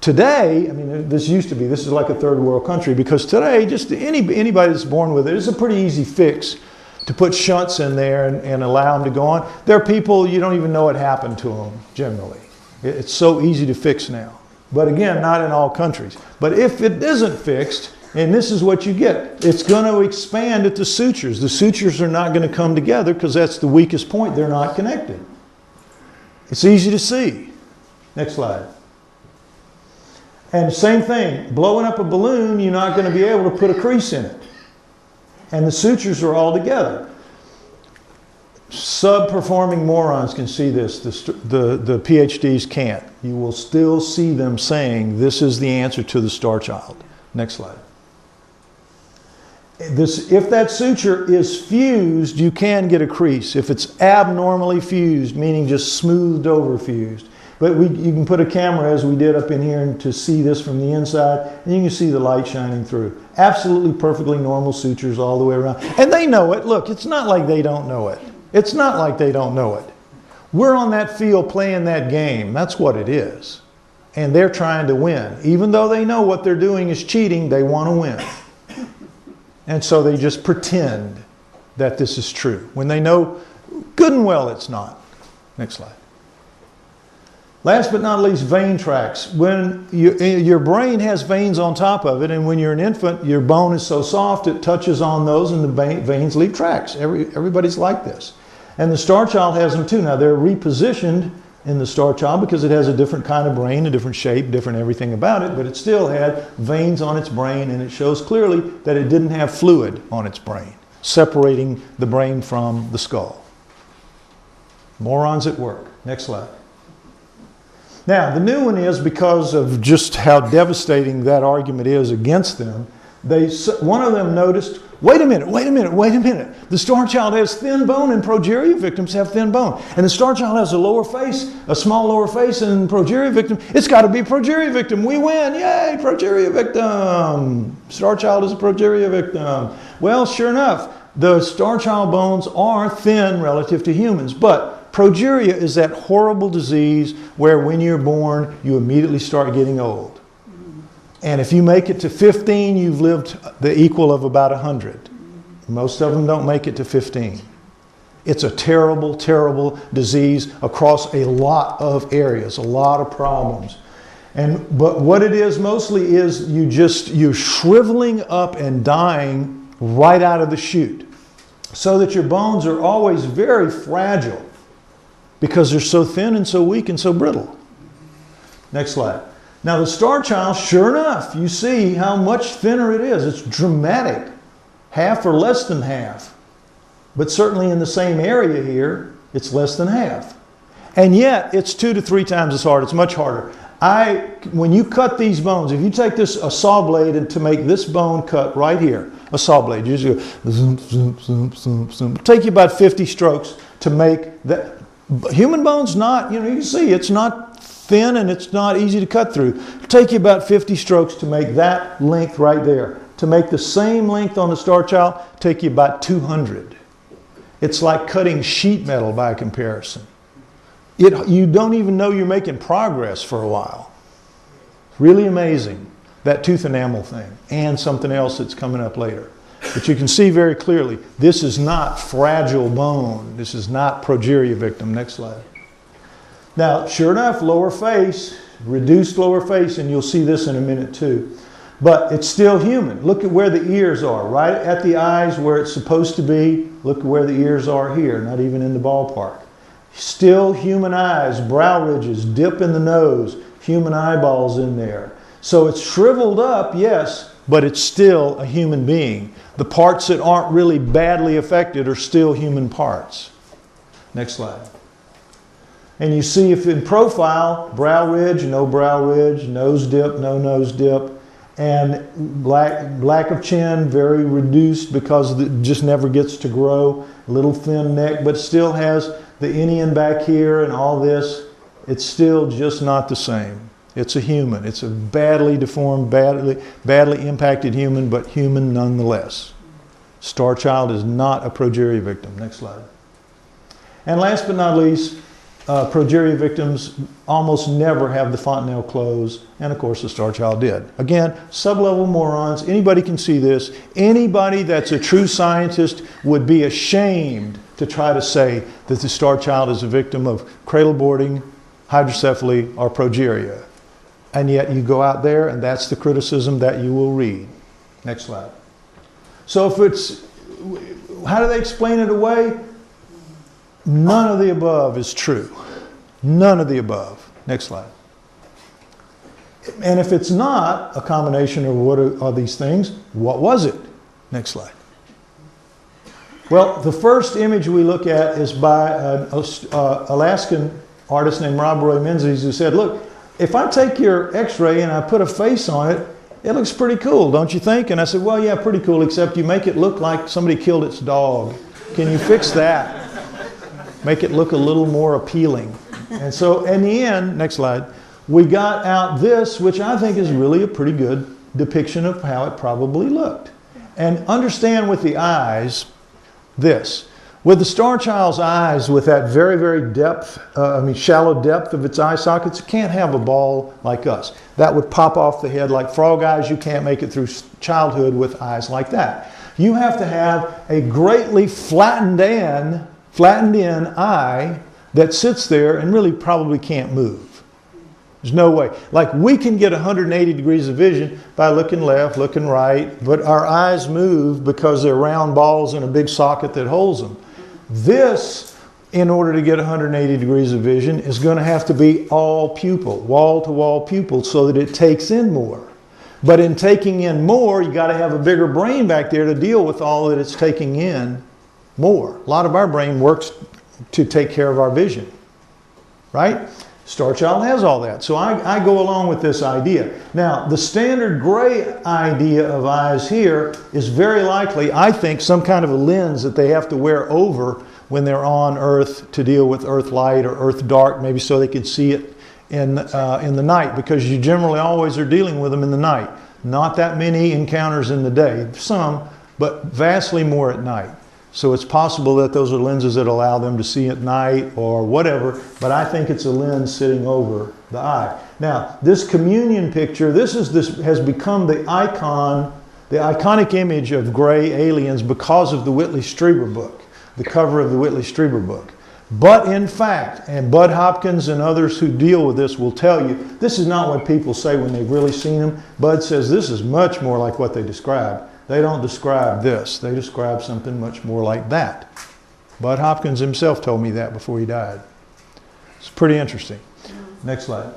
Today, I mean, this is like a third world country, because today, just anybody that's born with it, it's a pretty easy fix to put shunts in there and allow them to go on. There are people, you don't even know what happened to them, generally. It's so easy to fix now. But again, not in all countries. But if it isn't fixed, and this is what you get, it's going to expand at the sutures. The sutures are not going to come together because that's the weakest point. They're not connected. It's easy to see. Next slide. And the same thing, blowing up a balloon, you're not going to be able to put a crease in it. And the sutures are all together. Sub-performing morons can see this. The PhDs can't. You will still see them saying this is the answer to the Starchild. Next slide. If that suture is fused, you can get a crease. If it's abnormally fused, meaning just smoothed over fused. But you can put a camera, as we did up in here, to see this from the inside, and you can see the light shining through. Absolutely perfectly normal sutures all the way around. And they know it. Look, it's not like they don't know it. It's not like they don't know it. We're on that field playing that game. That's what it is. And they're trying to win. Even though they know what they're doing is cheating, they want to win. And so they just pretend that this is true, when they know good and well it's not. Next slide. Last but not least, vein tracts. When your brain has veins on top of it, and when you're an infant, your bone is so soft it touches on those and the veins leave tracks. Everybody's like this. And the Starchild has them too. Now they're repositioned in the Starchild because it has a different kind of brain, a different shape, different everything about it, but it still had veins on its brain, and it shows clearly that it didn't have fluid on its brain, separating the brain from the skull. Morons at work. Next slide. Now, the new one is, because of just how devastating that argument is against them, One of them noticed, wait a minute. The Starchild has thin bone and progeria victims have thin bone. And the Starchild has a small lower face, and progeria victim, it's got to be progeria victim. We win, yay, progeria victim. Starchild is a progeria victim. Well, sure enough, the Starchild bones are thin relative to humans, but progeria is that horrible disease where when you're born, you immediately start getting old. And if you make it to 15, you've lived the equal of about 100. Most of them don't make it to 15. It's a terrible, terrible disease across a lot of areas, a lot of problems. But what it is mostly is you're shriveling up and dying right out of the chute, so that your bones are always very fragile because they're so thin and so weak and so brittle. Next slide. Now the Starchild, sure enough, you see how much thinner it is. It's dramatic. Half or less than half. But certainly in the same area here, it's less than half. And yet, it's 2 to 3 times as hard. It's much harder. When you cut these bones, if you take a saw blade and to make this bone cut right here, a saw blade, you just go zoom, zoom, zoom, zoom, zoom. It'll take you about 50 strokes to make that. Human bone's not, you can see it's not thin and it's not easy to cut through. It'll take you about 50 strokes to make that length right there. To make the same length on the Starchild, take you about 200. It's like cutting sheet metal by comparison. You don't even know you're making progress for a while. Really amazing, that tooth enamel thing, and something else that's coming up later. But you can see very clearly, this is not fragile bone. This is not progeria victim. Next slide. Now, sure enough, lower face, reduced lower face, and you'll see this in a minute too. But it's still human. Look at where the ears are, right at the eyes where it's supposed to be. Look at where the ears are here, not even in the ballpark. Still human eyes, brow ridges, dip in the nose, human eyeballs in there. So it's shriveled up, yes, but it's still a human being. The parts that aren't really badly affected are still human parts. Next slide. And you see if in profile, brow ridge, nose dip, no nose dip, and lack of chin, very reduced because it just never gets to grow. Little thin neck, but still has the inion back here and all this. It's still just not the same. It's a human. It's a badly deformed, badly impacted human, but human nonetheless. Starchild is not a progeria victim. Next slide. And last but not least, progeria victims almost never have the fontanelle close, and of course the Starchild did. Again, sub-level morons, anybody can see this. Anybody that's a true scientist would be ashamed to try to say that the Starchild is a victim of cradle boarding, hydrocephaly, or progeria. And yet you go out there and that's the criticism that you will read. Next slide. So how do they explain it away? None of the above is true. None of the above. Next slide. And if it's not a combination of what are these things, what was it? Next slide. Well, the first image we look at is by an Alaskan artist named Rob Roy Menzies, who said, look, if I take your x-ray and I put a face on it, it looks pretty cool, don't you think? And I said, well, yeah, pretty cool, except you make it look like somebody killed its dog. Can you fix that? Make it look a little more appealing. And so in the end, next slide, we got out this, which I think is really a pretty good depiction of how it probably looked. And understand with the eyes, this. With the Starchild's eyes, with that very, very shallow depth of its eye sockets, it can't have a ball like us. That would pop off the head like frog eyes. You can't make it through childhood with eyes like that. You have to have a greatly flattened in eye that sits there and really probably can't move. There's no way. Like we can get 180 degrees of vision by looking left, looking right, but our eyes move because they're round balls in a big socket that holds them. This, in order to get 180 degrees of vision, is going to have to be all pupil, wall-to-wall pupil, so that it takes in more. But in taking in more, you got to have a bigger brain back there to deal with all that it's taking in more. A lot of our brain works to take care of our vision, right? Starchild has all that. So I go along with this idea. Now, the standard gray idea of eyes here is very likely, I think, some kind of a lens that they have to wear over when they're on Earth to deal with Earth light or Earth dark, maybe so they can see it in the night, because you generally always are dealing with them in the night. Not that many encounters in the day, some, but vastly more at night. So it's possible that those are lenses that allow them to see at night or whatever, but I think it's a lens sitting over the eye. Now, this communion picture, this has become the iconic image of gray aliens because of the Whitley Strieber book, the cover of the Whitley Strieber book. But in fact, and Bud Hopkins and others who deal with this will tell you, this is not what people say when they've really seen them. Bud says this is much more like what they describe. They don't describe this. They describe something much more like that. Bud Hopkins himself told me that before he died. It's pretty interesting. Next slide.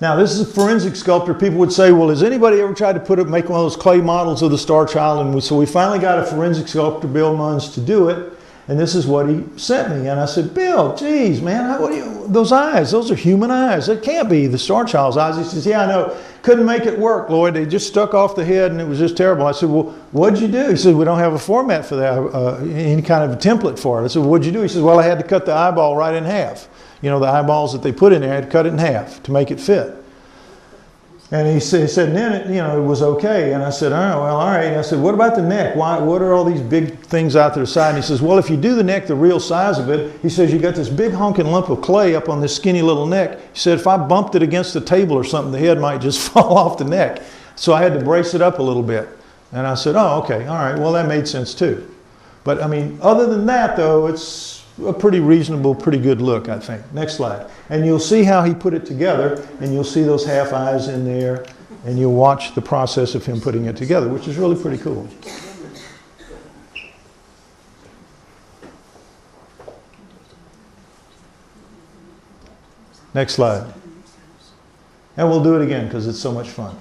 Now, this is a forensic sculptor. People would say, well, has anybody ever tried to make one of those clay models of the Starchild? And so we finally got a forensic sculptor, Bill Munns, to do it. And this is what he sent me. And I said, Bill, geez, man, those eyes, those are human eyes. It can't be the Starchild's eyes. He says, yeah, I know. Couldn't make it work, Lloyd. They just stuck off the head and it was just terrible. I said, well, what'd you do? He said, we don't have a format for that, any kind of a template for it. I said, well, what'd you do? He says, well, I had to cut the eyeball right in half. You know, the eyeballs that they put in there, I had to cut it in half to make it fit. And he said, and then it was okay. And I said, oh, well, all right. And I said, what about the neck? What are all these big things out to the side? And he says, well, if you do the neck the real size of it, he says, you got this big honking lump of clay up on this skinny little neck. He said, if I bumped it against the table or something, the head might just fall off the neck. So I had to brace it up a little bit. And I said, oh, okay, all right. Well, that made sense too. But I mean, other than that, though, it's a pretty reasonable, pretty good look, I think. Next slide. And you'll see how he put it together, and you'll see those half eyes in there, and you'll watch the process of him putting it together, which is really pretty cool. Next slide. And we'll do it again because it's so much fun.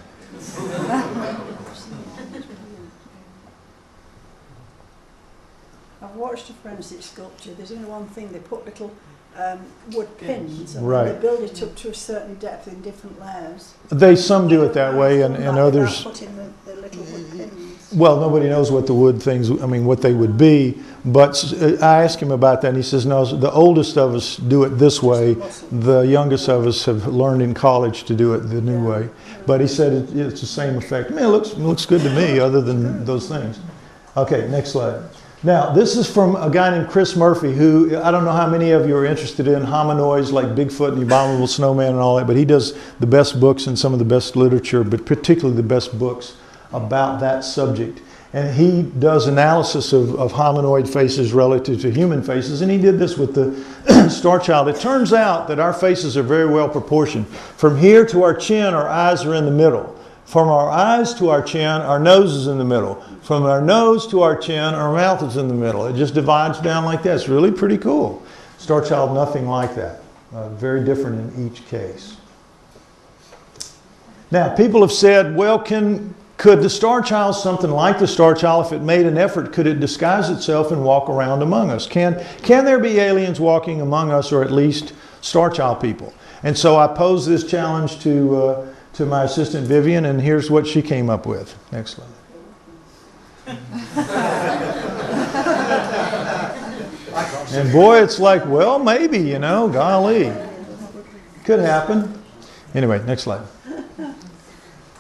I've watched a forensic sculpture. There's only one thing. They put little wood pins and right. they build it up to a certain depth in different layers. Some do it that way, and others... Put in the little wood pins. Well, nobody knows what the wood things, what they would be. But I asked him about that, and he says, no, the oldest of us do it this way. The youngest of us have learned in college to do it the new way. But he said it's the same effect. I mean, it looks good to me, other than those things. Okay, next slide. Now, this is from a guy named Chris Murphy, who, I don't know how many of you are interested in hominoids like Bigfoot and the Abominable Snowman and all that, but he does the best books and some of the best literature, but particularly the best books about that subject. And he does analysis of hominoid faces relative to human faces, and he did this with the Starchild. It turns out that our faces are very well proportioned. From here to our chin, our eyes are in the middle. From our eyes to our chin, our nose is in the middle. From our nose to our chin, our mouth is in the middle. It just divides down like that. It's really pretty cool. Starchild, nothing like that. Very different in each case. Now, people have said, well, could the Starchild, something like the Starchild, if it made an effort, could it disguise itself and walk around among us? Can there be aliens walking among us, or at least Starchild people? And so I posed this challenge to my assistant Vivian, and here's what she came up with. Next slide. And boy, it's like, well, maybe, golly. Could happen. Anyway, next slide.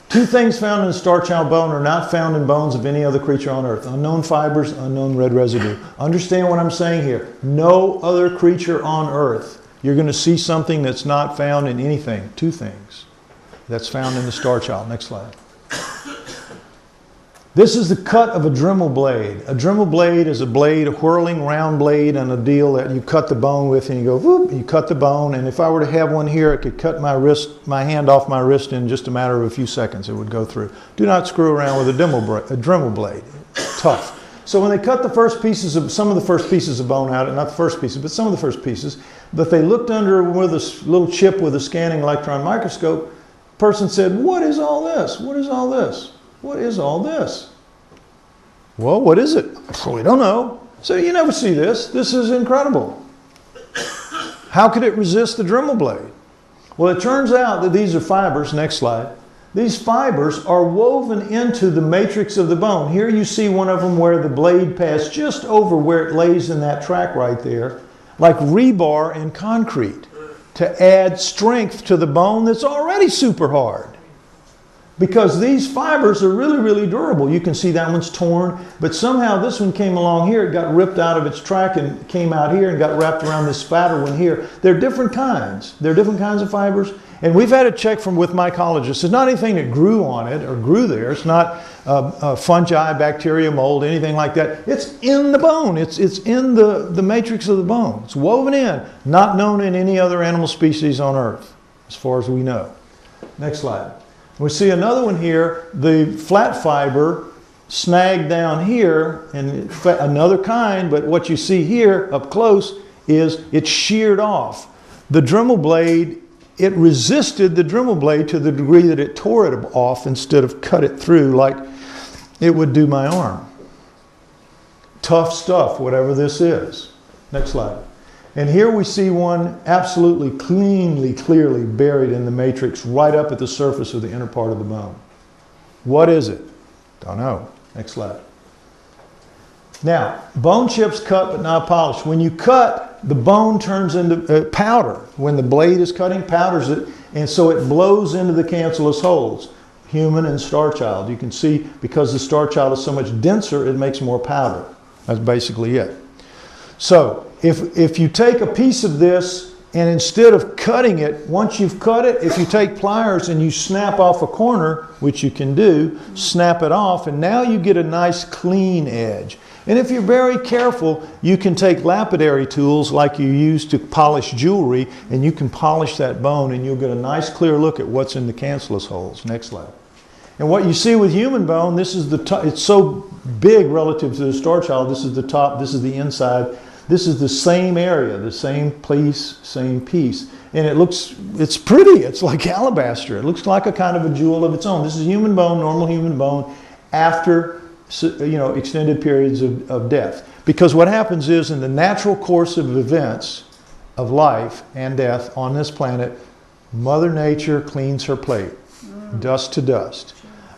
Two things found in the Starchild bone are not found in bones of any other creature on Earth. Unknown fibers, unknown red residue. Understand what I'm saying here. No other creature on Earth. You're going to see something that's not found in anything. Two things that's found in the Starchild. Next slide. This is the cut of a Dremel blade. A Dremel blade is a blade, a whirling round blade, and a deal that you cut the bone with, and you go, whoop, you cut the bone. And if I were to have one here, it could cut my hand off my wrist in just a matter of a few seconds. It would go through. Do not screw around with a Dremel blade. Tough. So when they cut some of the first pieces of bone out, not the first pieces, but some of the first pieces, but they looked under with a little chip with a scanning electron microscope, the person said, what is all this? What is all this? What is all this? Well, what is it? We don't know. So you never see this. This is incredible. How could it resist the Dremel blade? Well, it turns out that these are fibers. Next slide. These fibers are woven into the matrix of the bone. Here you see one of them where the blade passed just over where it lays in that track right there, like rebar in concrete, to add strength to the bone that's already super hard. Because these fibers are really, really durable. You can see that one's torn, but somehow this one came along here, it got ripped out of its track and came out here and got wrapped around this fatter one here. They're different kinds. They're different kinds of fibers. And we've had a check from with mycologists. It's not anything that grew on it or grew there. It's not fungi, bacteria, mold, anything like that. It's in the bone. It's in the matrix of the bone. It's woven in, not known in any other animal species on Earth, as far as we know. Next slide. We see another one here, the flat fiber snagged down here, and another kind, but what you see here up close is it's sheared off. The Dremel blade, it resisted the Dremel blade to the degree that it tore it off instead of cut it through like it would do my arm. Tough stuff, whatever this is. Next slide. And here we see one absolutely clearly buried in the matrix right up at the surface of the inner part of the bone. What is it? Don't know. Next slide. Now, bone chips cut but not polished. When you cut, the bone turns into powder. When the blade is cutting, powders it, and so it blows into the cancellous holes. Human and Starchild. You can see because the Starchild is so much denser, it makes more powder. That's basically it. So, if you take a piece of this and instead of cutting it, once you've cut it, if you take pliers and you snap off a corner, which you can do, snap it off, and now you get a nice clean edge. And if you're very careful, you can take lapidary tools like you use to polish jewelry, and you can polish that bone and you'll get a nice clear look at what's in the cancellous holes. Next slide. And what you see with human bone, this is the top, it's so big relative to the Starchild. This is the top, this is the inside. This is the same area, the same place, same piece. And it's pretty. It's like alabaster. It looks like a kind of a jewel of its own. This is human bone, normal human bone, after extended periods of death. Because what happens is in the natural course of events of life and death on this planet, Mother Nature cleans her plate, dust to dust.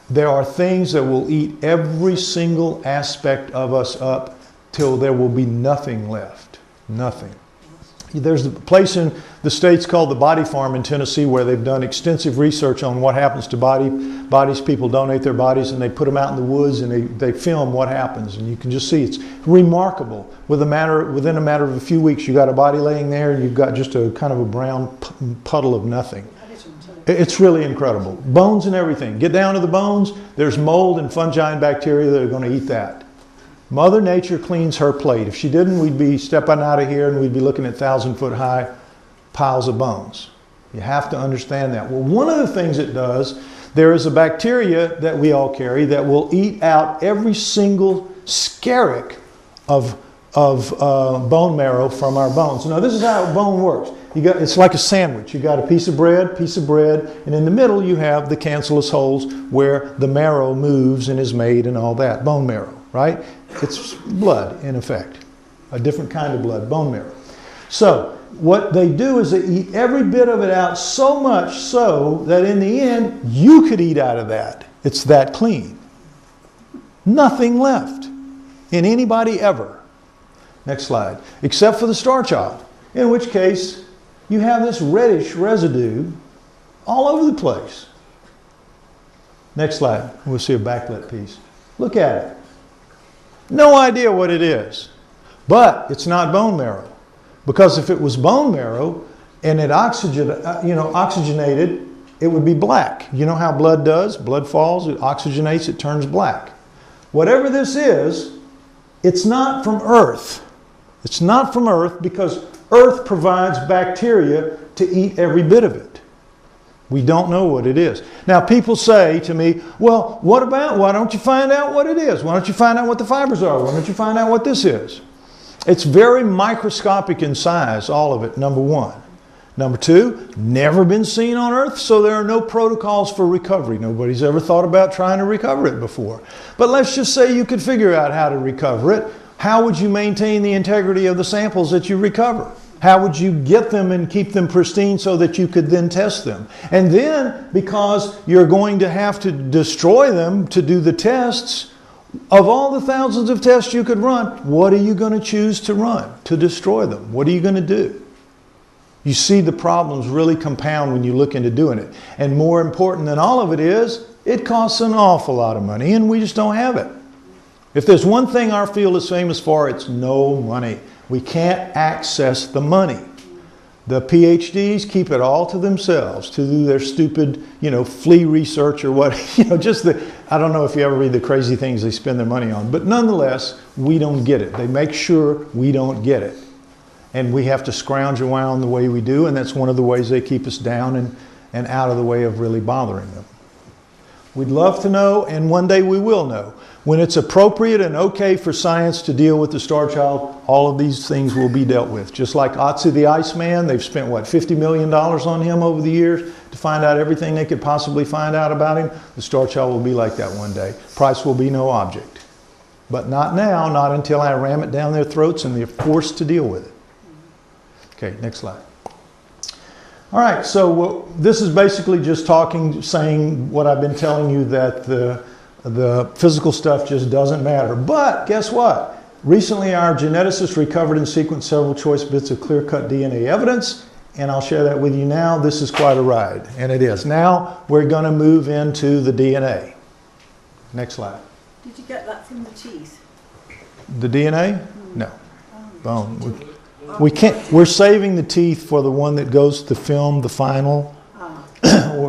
There are things that will eat every single aspect of us up till there will be nothing left. Nothing. There's a place in the States called the Body Farm in Tennessee where they've done extensive research on what happens to bodies. People donate their bodies and they put them out in the woods and they film what happens. And you can just see it's remarkable. Within a matter of a few weeks, you got a body laying there and you've got just a kind of a brown puddle of nothing. It's really incredible. Bones and everything. Get down to the bones, there's mold and fungi and bacteria that are going to eat that. Mother Nature cleans her plate. If she didn't, we'd be stepping out of here and we'd be looking at 1,000-foot high piles of bones. You have to understand that. Well, one of the things it does, there is a bacteria that we all carry that will eat out every single skerrick of bone marrow from our bones. Now, this is how bone works. It's like a sandwich. You got a piece of bread, and in the middle you have the cancellous holes where the marrow moves and is made and all that. Bone marrow, right? It's blood, in effect. A different kind of blood, bone marrow. So, what they do is they eat every bit of it out so much so that in the end, you could eat out of that. It's that clean. Nothing left in anybody ever. Next slide. Except for the Starchild, in which case you have this reddish residue all over the place. Next slide. We'll see a backlit piece. Look at it. No idea what it is. But it's not bone marrow. Because if it was bone marrow and it oxygenated, it would be black. You know how blood does? Blood falls, it oxygenates, it turns black. Whatever this is, it's not from Earth. It's not from Earth because Earth provides bacteria to eat every bit of it. We don't know what it is. Now people say to me, well, why don't you find out what it is? Why don't you find out what the fibers are? Why don't you find out what this is? It's very microscopic in size, all of it, number one. Number two, never been seen on Earth, so there are no protocols for recovery. Nobody's ever thought about trying to recover it before. But let's just say you could figure out how to recover it. How would you maintain the integrity of the samples that you recover? How would you get them and keep them pristine so that you could then test them? And then, because you're going to have to destroy them to do the tests, of all the thousands of tests you could run, what are you going to choose to run to destroy them? What are you going to do? You see the problems really compound when you look into doing it. And more important than all of it is, it costs an awful lot of money and we just don't have it. If there's one thing our field is famous for, it's no money. We can't access the money. The PhDs keep it all to themselves to do their stupid, flea research or what, I don't know if you ever read the crazy things they spend their money on, but nonetheless, we don't get it. They make sure we don't get it. And we have to scrounge around the way we do, and that's one of the ways they keep us down and out of the way of really bothering them. We'd love to know, and one day we will know. When it's appropriate and okay for science to deal with the Starchild, all of these things will be dealt with. Just like Otzi the Iceman, they've spent, $50 million on him over the years to find out everything they could possibly find out about him. The Starchild will be like that one day. Price will be no object. But not now, not until I ram it down their throats and they're forced to deal with it. Okay, next slide. All right, so this is basically just saying what I've been telling you, that the physical stuff just doesn't matter. But guess what? Recently, our geneticists recovered and sequenced several choice bits of clear-cut DNA evidence, and I'll share that with you now. This is quite a ride, and it is. Now, we're going to move into the DNA. Next slide. Did you get that from the teeth? The DNA? No. Bone. We can't. We're saving the teeth for the one that goes to film, the final.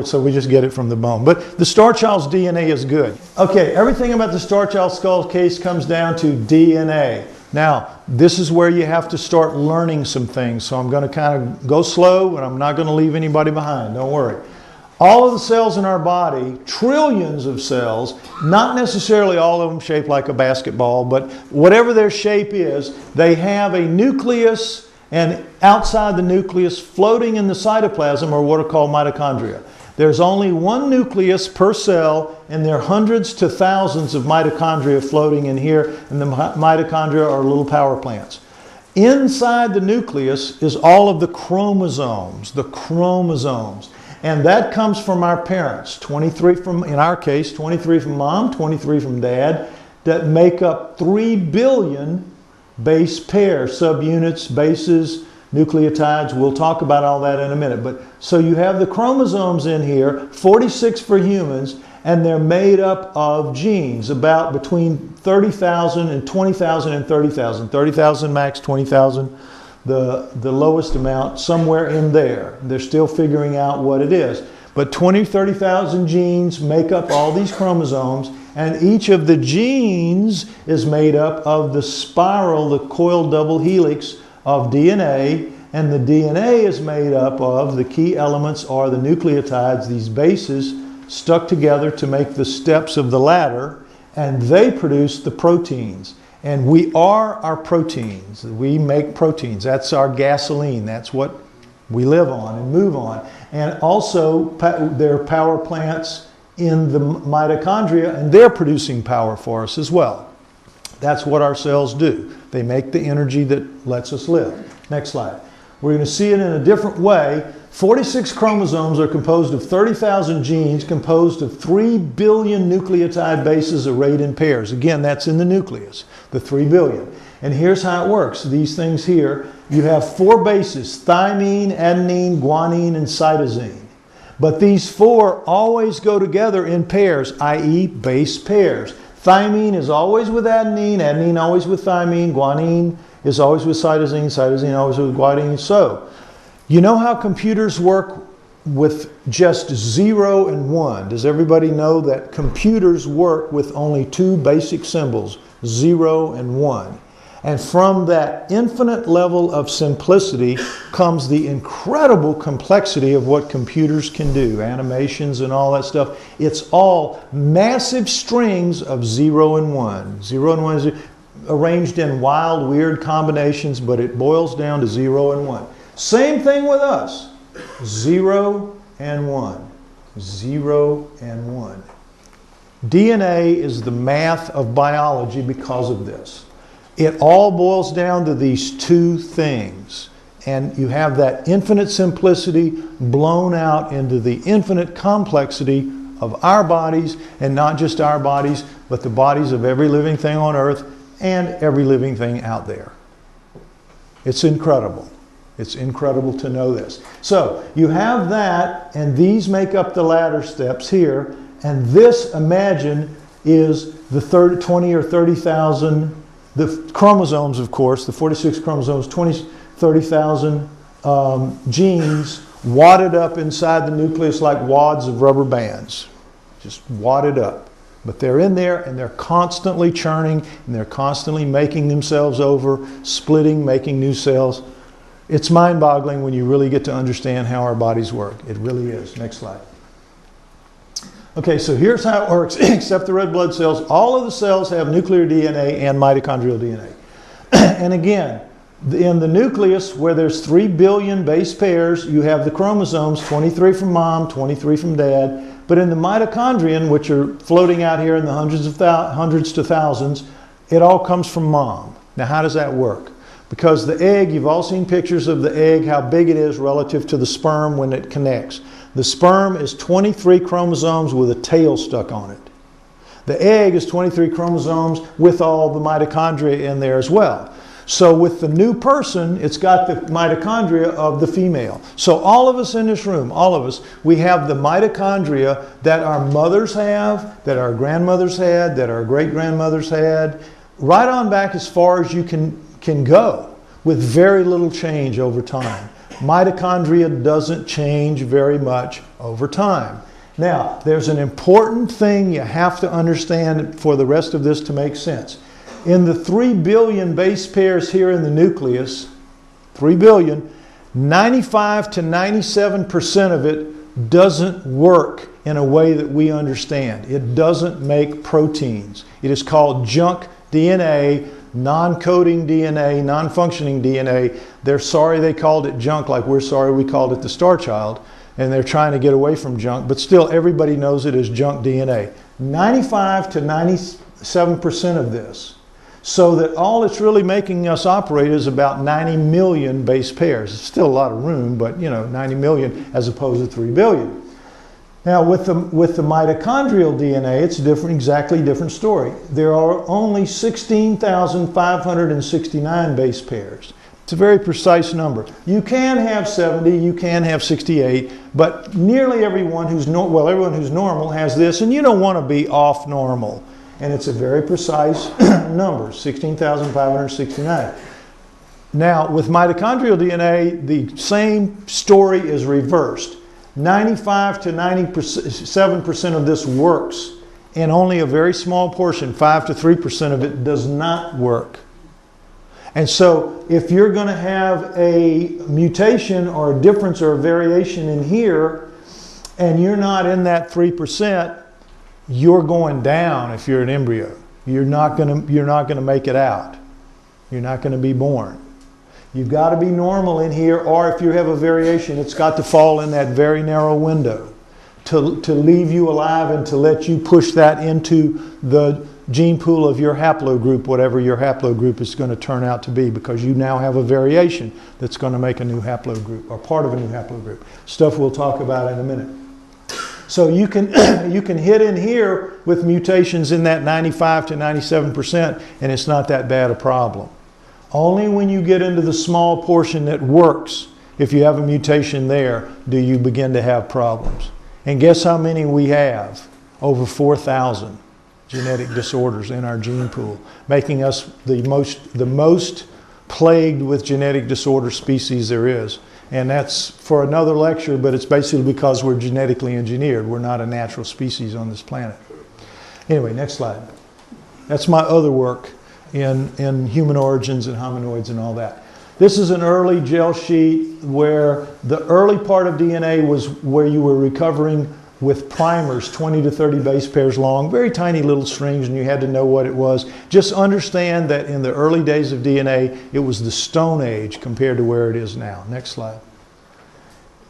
So we just get it from the bone. But the Starchild's DNA is good. Okay, everything about the Starchild skull case comes down to DNA. Now, this is where you have to start learning some things. So I'm going to kind of go slow, and I'm not going to leave anybody behind. Don't worry. All of the cells in our body, trillions of cells, not necessarily all of them shaped like a basketball, but whatever their shape is, they have a nucleus, and outside the nucleus, floating in the cytoplasm, are what are called mitochondria. There's only one nucleus per cell, and there are hundreds to thousands of mitochondria floating in here, and the mitochondria are little power plants. Inside the nucleus is all of the chromosomes, and that comes from our parents, 23 from, in our case, 23 from mom, 23 from dad, that make up 3 billion base pairs, subunits, bases, nucleotides. We'll talk about all that in a minute. But so you have the chromosomes in here, 46 for humans, and they're made up of genes, about between 30,000 and 20,000 and 30,000. 30,000 max, 20,000 the lowest amount, somewhere in there. They're still figuring out what it is. But 30,000 genes make up all these chromosomes, and each of the genes is made up of the spiral, the coiled double helix of DNA, and the DNA is made up of the key elements are the nucleotides, these bases stuck together to make the steps of the ladder, and they produce the proteins. And we are our proteins. We make proteins. That's our gasoline. That's what we live on and move on. And also, there are power plants in the mitochondria, and they're producing power for us as well. That's what our cells do. They make the energy that lets us live. Next slide. We're going to see it in a different way. 46 chromosomes are composed of 30,000 genes, composed of 3 billion nucleotide bases arrayed in pairs. Again, that's in the nucleus, the 3 billion. And here's how it works. These things here, you have 4 bases, thymine, adenine, guanine, and cytosine. But these 4 always go together in pairs, i.e. base pairs. Thymine is always with adenine, adenine always with thymine, guanine is always with cytosine, cytosine always with guanine. So, you know how computers work with just 0 and 1? Does everybody know that computers work with only 2 basic symbols, 0 and 1? And from that infinite level of simplicity comes the incredible complexity of what computers can do, animations and all that stuff. It's all massive strings of 0 and 1. 0 and 1 is arranged in wild, weird combinations, but it boils down to 0 and 1. Same thing with us. 0 and 1. 0 and 1. DNA is the math of biology because of this. It all boils down to these 2 things. And you have that infinite simplicity blown out into the infinite complexity of our bodies, and not just our bodies, but the bodies of every living thing on earth and every living thing out there. It's incredible. It's incredible to know this. So you have that, and these make up the ladder steps here. And this, imagine, is the 20 or 30,000, the chromosomes, of course, the 46 chromosomes, 30,000 genes wadded up inside the nucleus like wads of rubber bands. Just wadded up. But they're in there, and they're constantly churning, and they're constantly making themselves over, splitting, making new cells. It's mind-boggling when you really get to understand how our bodies work. It really is. Next slide. Okay, so here's how it works. Except the red blood cells, all of the cells have nuclear DNA and mitochondrial DNA. And again, in the nucleus, where there's 3 billion base pairs, you have the chromosomes, 23 from mom, 23 from dad. But in the mitochondrion, which are floating out here in the hundreds to thousands, it all comes from mom. Now, how does that work? Because the egg, you've all seen pictures of the egg, how big it is relative to the sperm when it connects. The sperm is 23 chromosomes with a tail stuck on it. The egg is 23 chromosomes with all the mitochondria in there as well. So with the new person, it's got the mitochondria of the female. So all of us in this room, all of us, we have the mitochondria that our mothers have, that our grandmothers had, that our great-grandmothers had, right on back as far as you can go, with very little change over time. Mitochondria doesn't change very much over time. Now, there's an important thing you have to understand for the rest of this to make sense. In the 3 billion base pairs here in the nucleus, 3 billion, 95 to 97% of it doesn't work in a way that we understand. It doesn't make proteins. It is called junk DNA, non-coding DNA, non-functioning DNA. They're sorry they called it junk, like we're sorry we called it the Starchild, and they're trying to get away from junk, but still everybody knows it as junk DNA. 95 to 97% of this. So that all it's really making us operate is about 90 million base pairs. It's still a lot of room, but 90 million as opposed to 3 billion. Now with the mitochondrial DNA, it's different, exactly different story. There are only 16,569 base pairs. It's a very precise number. You can have 70, you can have 68, but nearly everyone who's everyone who's normal has this, and you don't want to be off normal. And it's a very precise number, 16,569. Now, with mitochondrial DNA, the same story is reversed. 95 to 97% of this works, and only a very small portion, 5 to 3% of it, does not work. And so, if you're going to have a mutation or a difference or a variation in here, and you're not in that 3%, you're going down if you're an embryo. You're not going to make it out. You're not going to be born. You've got to be normal in here, or if you have a variation, it's got to fall in that very narrow window to leave you alive and to let you push that into the gene pool of your haplogroup, whatever your haplogroup is going to turn out to be, because you now have a variation that's going to make a new haplogroup, or part of a new haplogroup. Stuff we'll talk about in a minute. So you can hit in here with mutations in that 95 to 97%, and it's not that bad a problem. Only when you get into the small portion that works, if you have a mutation there, do you begin to have problems. And guess how many we have? Over 4,000 genetic disorders in our gene pool, making us the most plagued with genetic disorder species there is. And that's for another lecture, but it's basically because we're genetically engineered. We're not a natural species on this planet. Anyway, next slide. That's my other work in human origins and hominoids and all that. This is an early gel sheet where the early part of DNA was where you were recovering with primers, 20 to 30 base pairs long, very tiny little strings, and you had to know what it was. Just understand that in the early days of DNA, it was the Stone Age compared to where it is now. Next slide.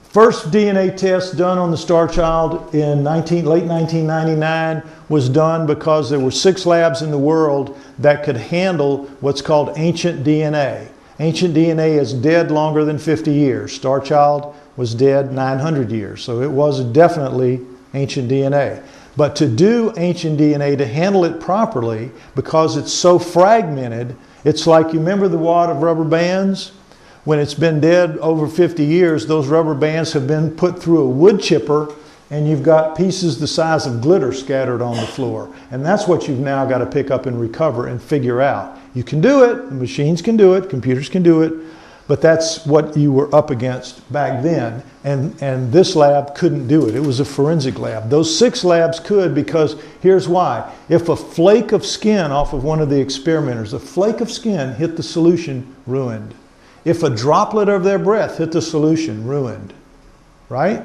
First DNA test done on the Starchild in late 1999 was done because there were 6 labs in the world that could handle what's called ancient DNA. Ancient DNA is dead longer than 50 years. Starchild was dead 900 years. So it was definitely ancient DNA. But to do ancient DNA, to handle it properly, because it's so fragmented, it's like, you remember the wad of rubber bands? When it's been dead over 50 years, those rubber bands have been put through a wood chipper, and you've got pieces the size of glitter scattered on the floor. And that's what you've now got to pick up and recover and figure out. You can do it, the machines can do it, computers can do it, but that's what you were up against back then. And this lab couldn't do it. It was a forensic lab. Those 6 labs could, because here's why. If a flake of skin off of one of the experimenters, a flake of skin hit the solution, ruined. If a droplet of their breath hit the solution, ruined. Right?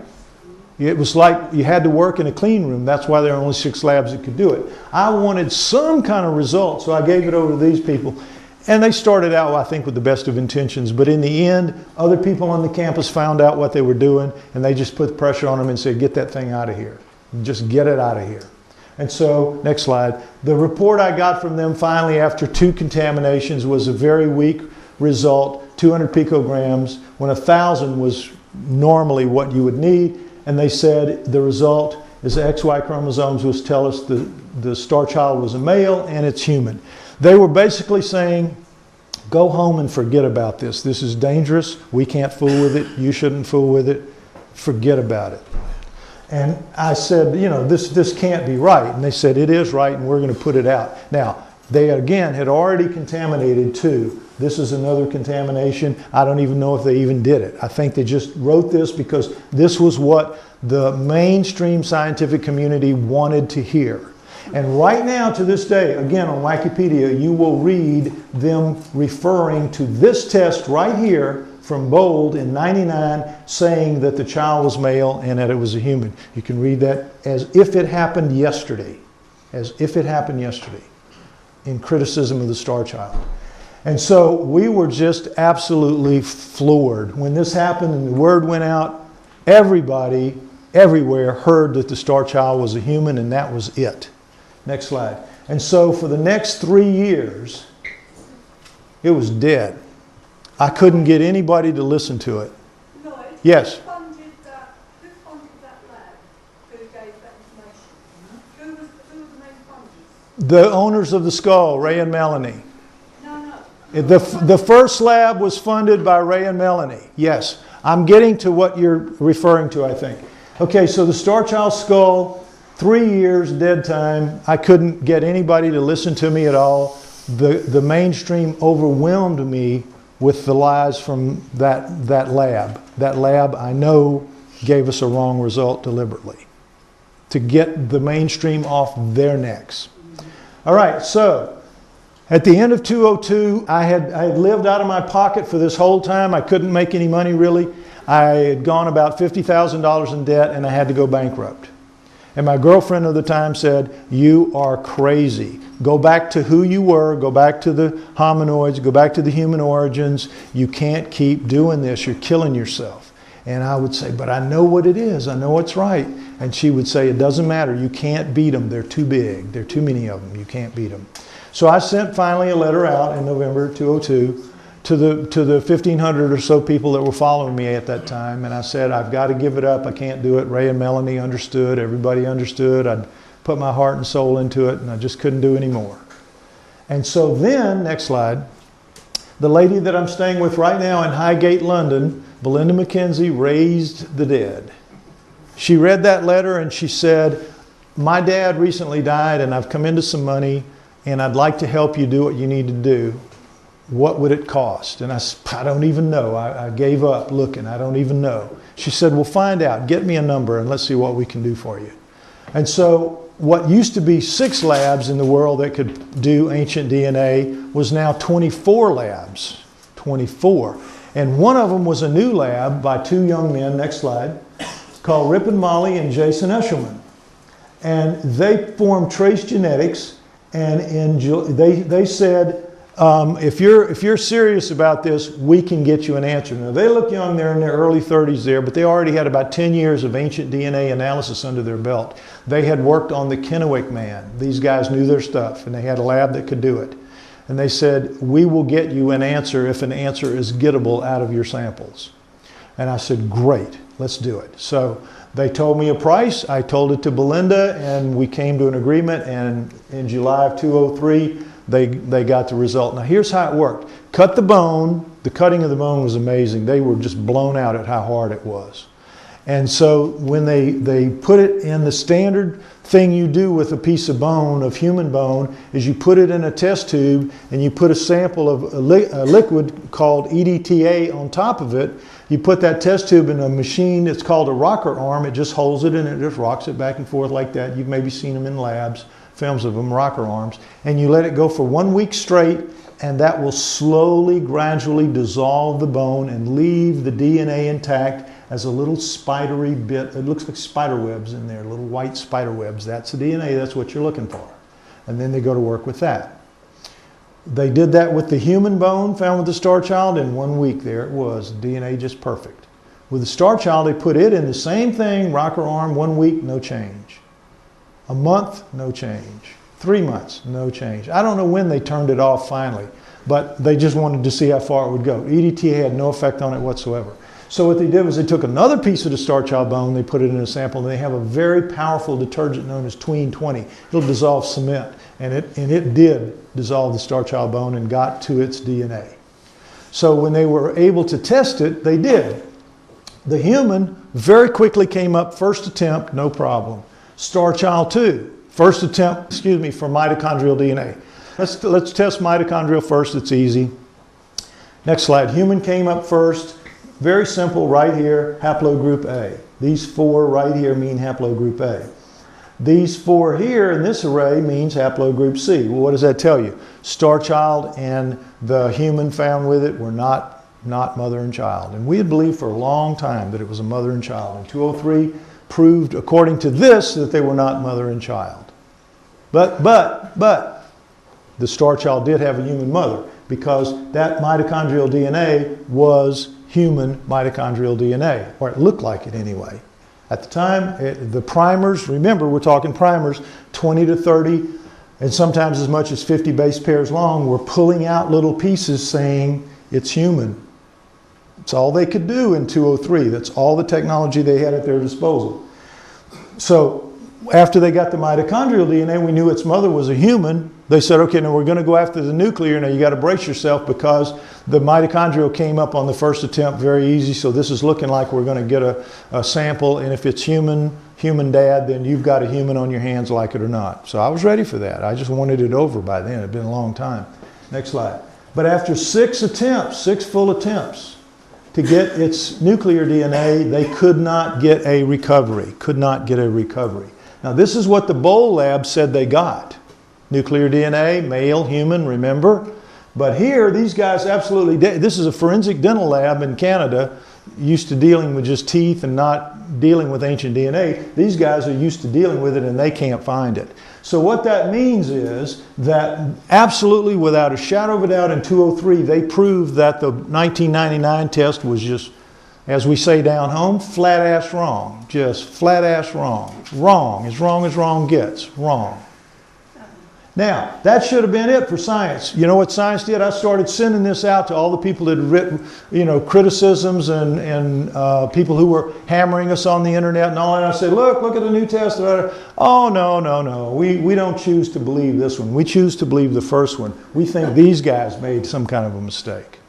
It was like you had to work in a clean room. That's why there are only 6 labs that could do it. I wanted some kind of result, so I gave it over to these people. And they started out, I think, with the best of intentions. But in the end, other people on the campus found out what they were doing, and they just put pressure on them and said, get that thing out of here. Just get it out of here. And so, next slide. The report I got from them finally after 2 contaminations was a very weak result, 200 picograms, when 1,000 was normally what you would need. And they said the result is XY chromosomes, which tell us the star child was a male and it's human. They were basically saying, go home and forget about this. This is dangerous. We can't fool with it. You shouldn't fool with it. Forget about it. And I said, you know, this can't be right. And they said, it is right, and we're going to put it out. Now, they again had already contaminated 2. This is another contamination. I don't even know if they even did it. I think they just wrote this because this was what the mainstream scientific community wanted to hear. And right now, to this day, again on Wikipedia, you will read them referring to this test right here from Bold in '99, saying that the child was male and that it was a human. You can read that as if it happened yesterday. As if it happened yesterday, in criticism of the Starchild. And so we were just absolutely floored. When this happened and the word went out, everybody, everywhere heard that the Starchild was a human, and that was it. Next slide. And so for the next 3 years, it was dead. I couldn't get anybody to listen to it. Lloyd, Yes? who funded that lab? Who gave that information? Who were the main funders? The owners of the skull, Ray and Melanie. No. The first lab was funded by Ray and Melanie. Yes. I'm getting to what you're referring to, I think. Okay, so the Starchild skull, 3 years dead time. I couldn't get anybody to listen to me at all. The mainstream overwhelmed me with the lies from that lab. That lab, I know, gave us a wrong result deliberately to get the mainstream off their necks. All right, so at the end of 2002, I had lived out of my pocket for this whole time. I couldn't make any money really. I had gone about $50,000 in debt, and I had to go bankrupt. And my girlfriend of the time said, you are crazy. Go back to who you were. Go back to the hominoids. Go back to the human origins. You can't keep doing this. You're killing yourself. And I would say, but I know what it is. I know what's right. And she would say, it doesn't matter. You can't beat them. They're too big. There are too many of them. You can't beat them. So I sent finally a letter out in November 2002 to the 1,500 or so people that were following me at that time. And I said, I've got to give it up. I can't do it. Ray and Melanie understood. Everybody understood. I'd put my heart and soul into it, and I just couldn't do any more. And so then, next slide, the lady that I'm staying with right now in Highgate, London, Belinda McKenzie, raised the dead. She read that letter and she said, my dad recently died and I've come into some money and I'd like to help you do what you need to do. What would it cost? And I said, I don't even know. I gave up looking. I don't even know. She said, well, find out. Get me a number and let's see what we can do for you. And so what used to be 6 labs in the world that could do ancient DNA was now 24 labs. 24. And one of them was a new lab by 2 young men, next slide, called Rip and Molly and Jason Eshelman. And they formed Trace Genetics, and they said, if you're serious about this, we can get you an answer. Now, they look young. They're in their early 30s there, but they already had about 10 years of ancient DNA analysis under their belt. They had worked on the Kennewick man. These guys knew their stuff, and they had a lab that could do it. And they said, we will get you an answer if an answer is gettable out of your samples. And I said, great, let's do it. So they told me a price, I told it to Belinda, and we came to an agreement, and in July of 2003, they got the result. Now here's how it worked. Cut the bone, the cutting of the bone was amazing. They were just blown out at how hard it was. And so when they put it in the standard thing you do with a piece of bone, of human bone, is you put it in a test tube and you put a sample of a liquid called EDTA on top of it. You put that test tube in a machine, it's called a rocker arm. It just holds it and it just rocks it back and forth like that. You've maybe seen them in labs, films of them, rocker arms. And you let it go for 1 week straight, and that will slowly, gradually dissolve the bone and leave the DNA intact as a little spidery bit. It looks like spider webs in there, little white spider webs. That's the DNA, that's what you're looking for. And then they go to work with that. They did that with the human bone found with the Starchild. In 1 week, there it was, DNA just perfect. With the Starchild, they put it in the same thing, rocker arm, 1 week, no change. A month, no change. 3 months, no change. I don't know when they turned it off finally, but they just wanted to see how far it would go. EDTA had no effect on it whatsoever. So what they did was they took another piece of the Starchild bone, they put it in a sample, and they have a very powerful detergent known as Tween 20. It'll dissolve cement, and it did dissolve the Starchild bone and got to its DNA. So when they were able to test it, they did. The human very quickly came up, first attempt, no problem. Starchild 2. First attempt, for mitochondrial DNA. Let's test mitochondrial first, it's easy. Next slide, human came up first. Very simple, right here, haplogroup A. These 4 right here mean haplogroup A. These 4 here in this array means haplogroup C. Well, what does that tell you? Starchild and the human found with it were not mother and child. And we had believed for a long time that it was a mother and child. And 203 proved, according to this, that they were not mother and child. But the Starchild did have a human mother, because that mitochondrial DNA was human mitochondrial DNA, or it looked like it anyway. At the time, the primers, remember we're talking primers, 20 to 30, and sometimes as much as 50 base pairs long, were pulling out little pieces saying it's human. It's all they could do in 203. That's all the technology they had at their disposal. So after they got the mitochondrial DNA, we knew its mother was a human. They said, okay, now we're going to go after the nuclear. Now you got to brace yourself, because the mitochondrial came up on the first attempt very easy. So this is looking like we're going to get a sample. And if it's human dad, then you've got a human on your hands, like it or not. So I was ready for that. I just wanted it over by then. It had been a long time. Next slide. But after 6 attempts, 6 full attempts to get its nuclear DNA, they could not get a recovery. Could not get a recovery. Now this is what the Bowl lab said they got. Nuclear DNA, male, human, remember? But here, these guys absolutely did. This is a forensic dental lab in Canada, used to dealing with just teeth and not dealing with ancient DNA. These guys are used to dealing with it, and they can't find it. So what that means is that absolutely, without a shadow of a doubt, in 203, they proved that the 1999 test was just, as we say down home, flat-ass wrong. Just flat-ass wrong. Wrong as wrong gets. Wrong. Now, that should have been it for science. You know what science did? I started sending this out to all the people that had written, criticisms and people who were hammering us on the internet and all that. I said, look at the new test. Oh, no. We don't choose to believe this one. We choose to believe the first one. We think these guys made some kind of a mistake.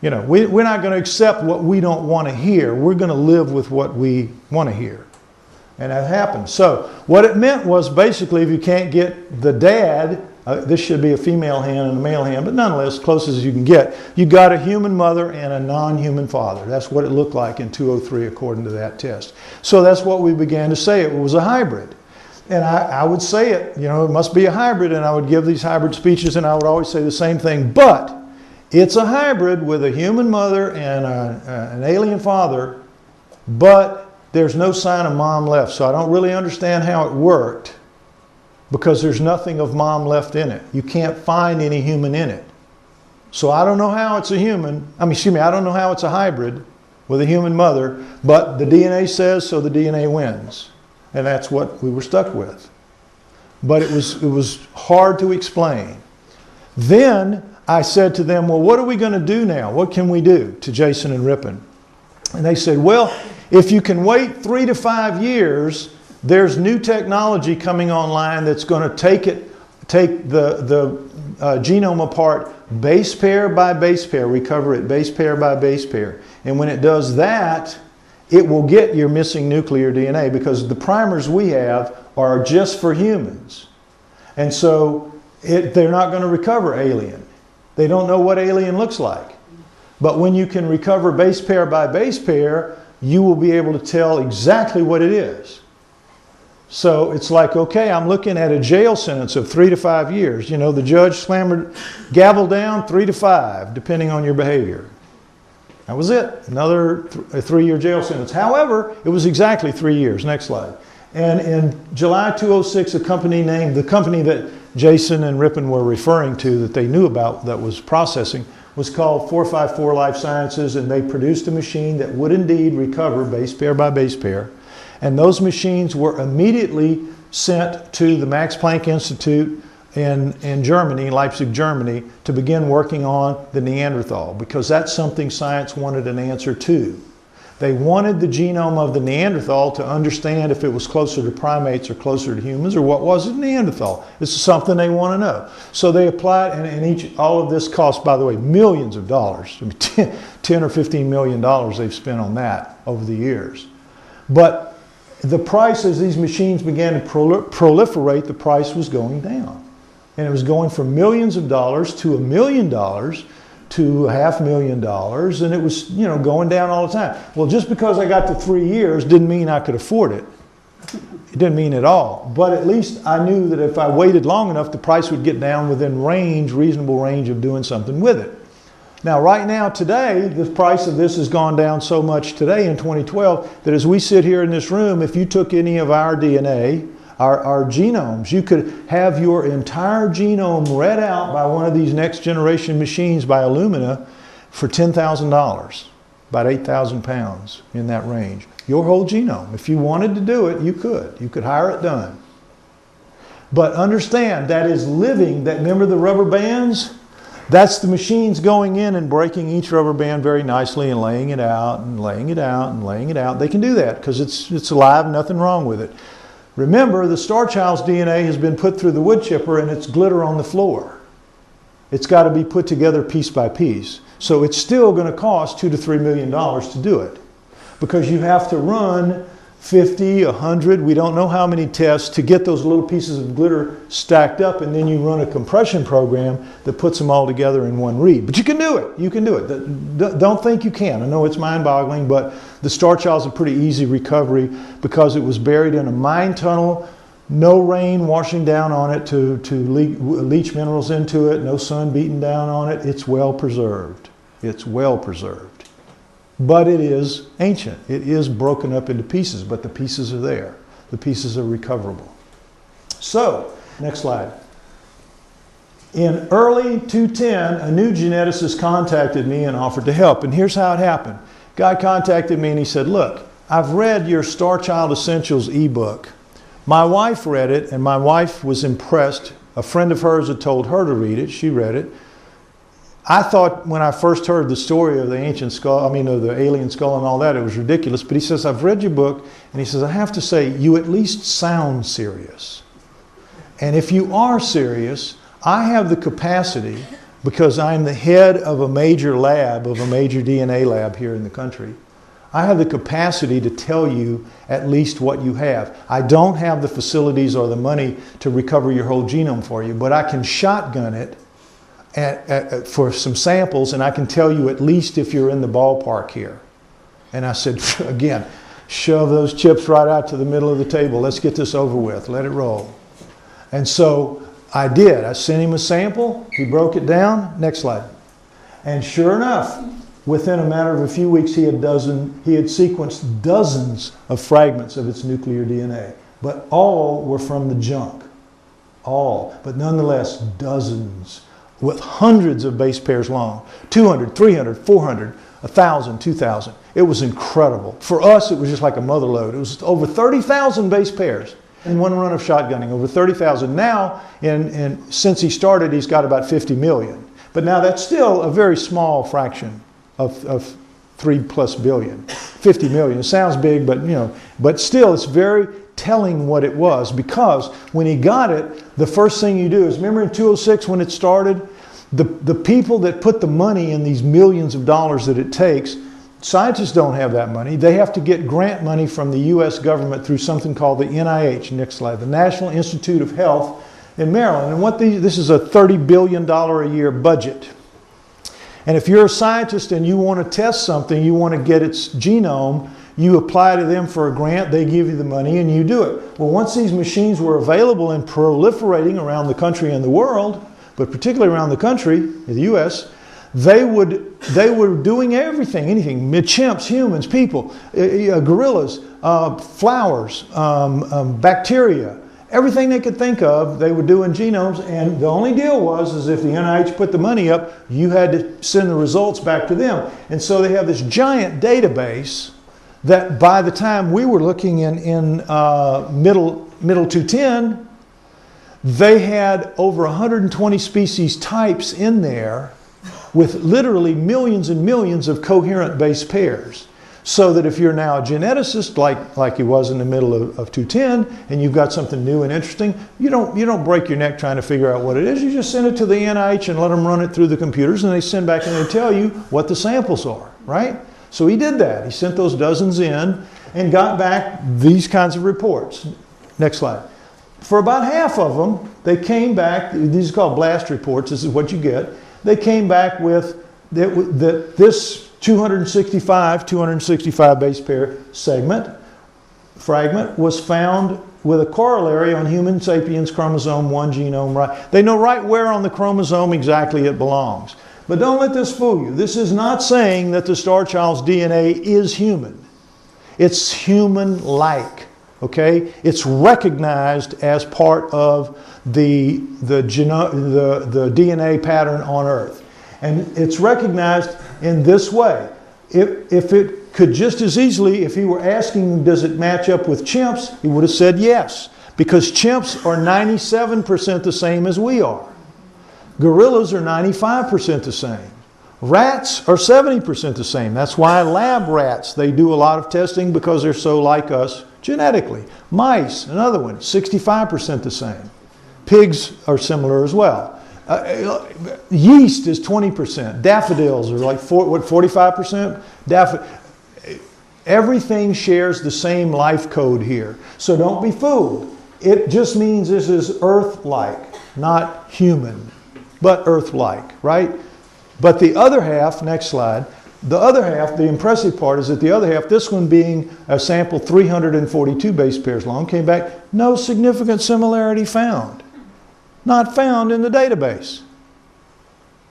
We're not going to accept what we don't want to hear. We're going to live with what we want to hear. And that happened. So what it meant was, basically, if you can't get the dad, this should be a female hand and a male hand, but nonetheless, close as you can get, you got a human mother and a non-human father. That's what it looked like in 203 according to that test. So that's what we began to say. It was a hybrid. And I would say it must be a hybrid, and I would give these hybrid speeches, and I would always say the same thing, but it's a hybrid with a human mother and an alien father, but there's no sign of mom left. So I don't really understand how it worked, because there's nothing of mom left in it. You can't find any human in it. So I don't know how it's a human. I don't know how it's a hybrid with a human mother, but the DNA says so, the DNA wins. And that's what we were stuck with. But it was hard to explain. Then I said to them, well, what are we going to do now? What can we do? To Jason and Ripon. And they said, well, if you can wait 3 to 5 years, there's new technology coming online that's going to take the genome apart base pair by base pair, recover it base pair by base pair. And when it does that, it will get your missing nuclear DNA, because the primers we have are just for humans. And so they're not going to recover alien. They don't know what alien looks like. But when you can recover base pair by base pair, you will be able to tell exactly what it is. So it's like, okay, I'm looking at a jail sentence of 3 to 5 years. You know, the judge slammed gavel down, 3 to 5, depending on your behavior. That was it. Another 3-year jail sentence. However, it was exactly 3 years. Next slide. And in July 2006, the company that Jason and Ripon were referring to, that they knew about, that was processing, was called 454 Life Sciences, and they produced a machine that would indeed recover base pair by base pair. And those machines were immediately sent to the Max Planck Institute in Germany, Leipzig, Germany, to begin working on the Neanderthal, because that's something science wanted an answer to. They wanted the genome of the Neanderthal to understand if it was closer to primates or closer to humans, or what was it Neanderthal. This is something they want to know. So they applied, and all of this cost, by the way, millions of dollars. I mean, 10 or $15 million they've spent on that over the years. But the price, as these machines began to proliferate, the price was going down. And it was going from millions of dollars to $1 million to $500,000, and it was, you know, going down all the time. Well, just because I got to 3 years didn't mean I could afford it. It didn't mean at all. But at least I knew that if I waited long enough, the price would get down within range, reasonable range of doing something with it. Now, right now, today, the price of this has gone down so much today in 2012 that as we sit here in this room, if you took any of our DNA, our genomes, you could have your entire genome read out by one of these next generation machines by Illumina for $10,000, about 8,000 pounds, in that range. Your whole genome. If you wanted to do it, you could. You could hire it done. But understand, that is living. That, remember the rubber bands? That's the machines going in and breaking each rubber band very nicely and laying it out and laying it out and laying it out. They can do that because it's alive, nothing wrong with it. Remember, the Starchild's DNA has been put through the wood chipper and it's glitter on the floor. It's got to be put together piece by piece. So it's still going to cost $2 to $3 million to do it, because you have to run 50, 100, we don't know how many tests to get those little pieces of glitter stacked up, and then you run a compression program that puts them all together in one read. But you can do it. You can do it. Don't think you can. I know it's mind-boggling, but the Starchild's a pretty easy recovery because it was buried in a mine tunnel, no rain washing down on it to leach minerals into it, no sun beating down on it. It's well preserved. It's well preserved. But it is ancient. It is broken up into pieces, but the pieces are there. The pieces are recoverable. So, next slide. In early 2010, a new geneticist contacted me and offered to help. And here's how it happened. Guy contacted me and he said, look, I've read your Starchild Essentials ebook. My wife read it and my wife was impressed. A friend of hers had told her to read it. She read it. I thought when I first heard the story of the ancient skull, of the alien skull and all that, it was ridiculous. But he says, I've read your book, and he says, I have to say, you at least sound serious. And if you are serious, I have the capacity, because I'm the head of a major lab, of a major DNA lab here in the country, I have the capacity to tell you at least what you have. I don't have the facilities or the money to recover your whole genome for you, but I can shotgun it for some samples, and I can tell you at least if you're in the ballpark here. And I said, again, shove those chips right out to the middle of the table. Let's get this over with. Let it roll. And so I did. I sent him a sample. He broke it down. Next slide. And sure enough, within a matter of a few weeks, he had sequenced dozens of fragments of its nuclear DNA. But all were from the junk. All. But nonetheless, dozens, with hundreds of base pairs long, 200, 300, 400, 1,000, 2,000. It was incredible. For us, it was just like a mother lode. It was over 30,000 base pairs. in one run of shotgunning, over 30,000. Now, since he started, he's got about 50 million. But now that's still a very small fraction of 3+ billion. 50 million. It sounds big, but but still it's very telling what it was, because when he got it, the first thing you do is, remember in 2006 when it started, the people that put the money in these millions of dollars that it takes, scientists don't have that money. They have to get grant money from the US government through something called the NIH, next slide, the National Institute of Health in Maryland. And this is a $30 billion a year budget. And if you're a scientist and you want to test something, you want to get its genome, you apply to them for a grant, they give you the money, and you do it. Well, once these machines were available and proliferating around the country and the world, but particularly around the country, the US, they were doing everything, anything, chimps, humans, people, gorillas, flowers, bacteria, everything they could think of, they were doing genomes. And the only deal was if the NIH put the money up, you had to send the results back to them. And so they have this giant database that by the time we were looking in middle 210, they had over 120 species types in there with literally millions and millions of coherent base pairs. So that if you're now a geneticist, like he was in the middle of 210, and you've got something new and interesting, you don't break your neck trying to figure out what it is. You just send it to the NIH and let them run it through the computers, and they send back and they tell you what the samples are, right? So he did that. He sent those dozens in and got back these kinds of reports. Next slide. For about half of them, they came back, these are called blast reports, this is what you get. They came back with that this 265 base pair fragment was found with a corollary on human sapiens chromosome 1 genome right. They know right where on the chromosome exactly it belongs. But don't let this fool you. This is not saying that the Starchild's DNA is human. It's human-like, okay? It's recognized as part of the DNA pattern on Earth. And it's recognized in this way. If it could just as easily, if he were asking, does it match up with chimps, he would have said yes. Because chimps are 97% the same as we are. Gorillas are 95% the same. Rats are 70% the same. That's why lab rats, they do a lot of testing because they're so like us genetically. Mice, another one, 65% the same. Pigs are similar as well. Yeast is 20%. Daffodils are like 45%? Everything shares the same life code here. So don't be fooled. It just means this is Earth-like, not human, but Earth-like, right? But the other half, next slide, the other half, the impressive part is that the other half, this one being a sample 342 base pairs long, came back, no significant similarity found. Not found in the database.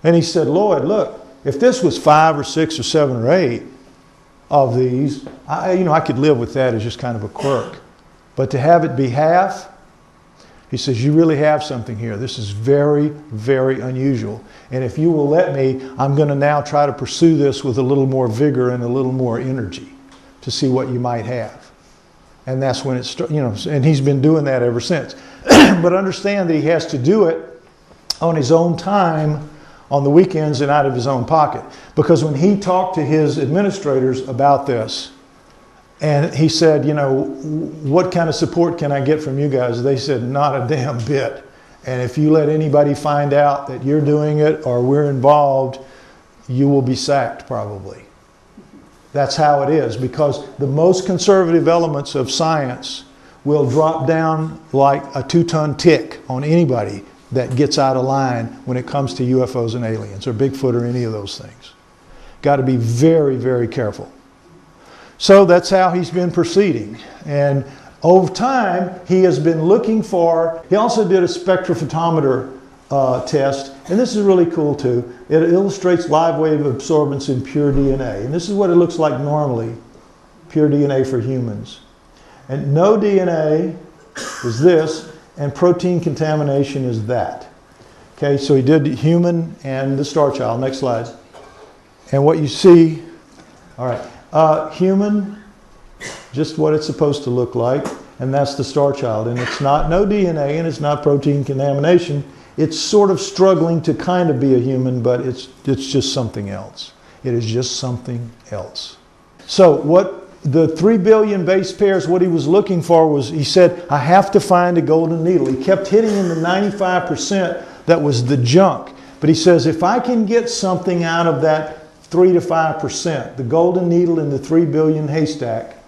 And he said, Lloyd, look, if this was 5 or 6 or 7 or 8 of these, I could live with that as just kind of a quirk. But to have it be half, he says, you really have something here. This is very, very unusual. And if you will let me, I'm going to now try to pursue this with a little more vigor and a little more energy to see what you might have. And that's when it starts, and he's been doing that ever since. But understand that he has to do it on his own time, on the weekends, and out of his own pocket. Because when he talked to his administrators about this, and he said, what kind of support can I get from you guys? They said, not a damn bit. And if you let anybody find out that you're doing it or we're involved, you will be sacked probably. That's how it is, because the most conservative elements of science will drop down like a 2-ton tick on anybody that gets out of line when it comes to UFOs and aliens, or Bigfoot, or any of those things. Got to be very, very careful. So that's how he's been proceeding. And over time, he has been looking for, he also did a spectrophotometer test, and this is really cool too. It illustrates live wave absorbance in pure DNA. And this is what it looks like normally, pure DNA for humans. And no DNA is this, and protein contamination is that. Okay, so he did human and the Starchild. Next slide. And what you see, all right, human, just what it's supposed to look like. and that's the Starchild. And it's not no DNA, and it's not protein contamination. It's sort of struggling to kind of be a human, but it's just something else. It is just something else. So what the 3 billion base pairs, what he was looking for was, he said, I have to find a golden needle. He kept hitting in the 95% that was the junk. But he says, if I can get something out of that 3 to 5%, the golden needle in the 3 billion haystack,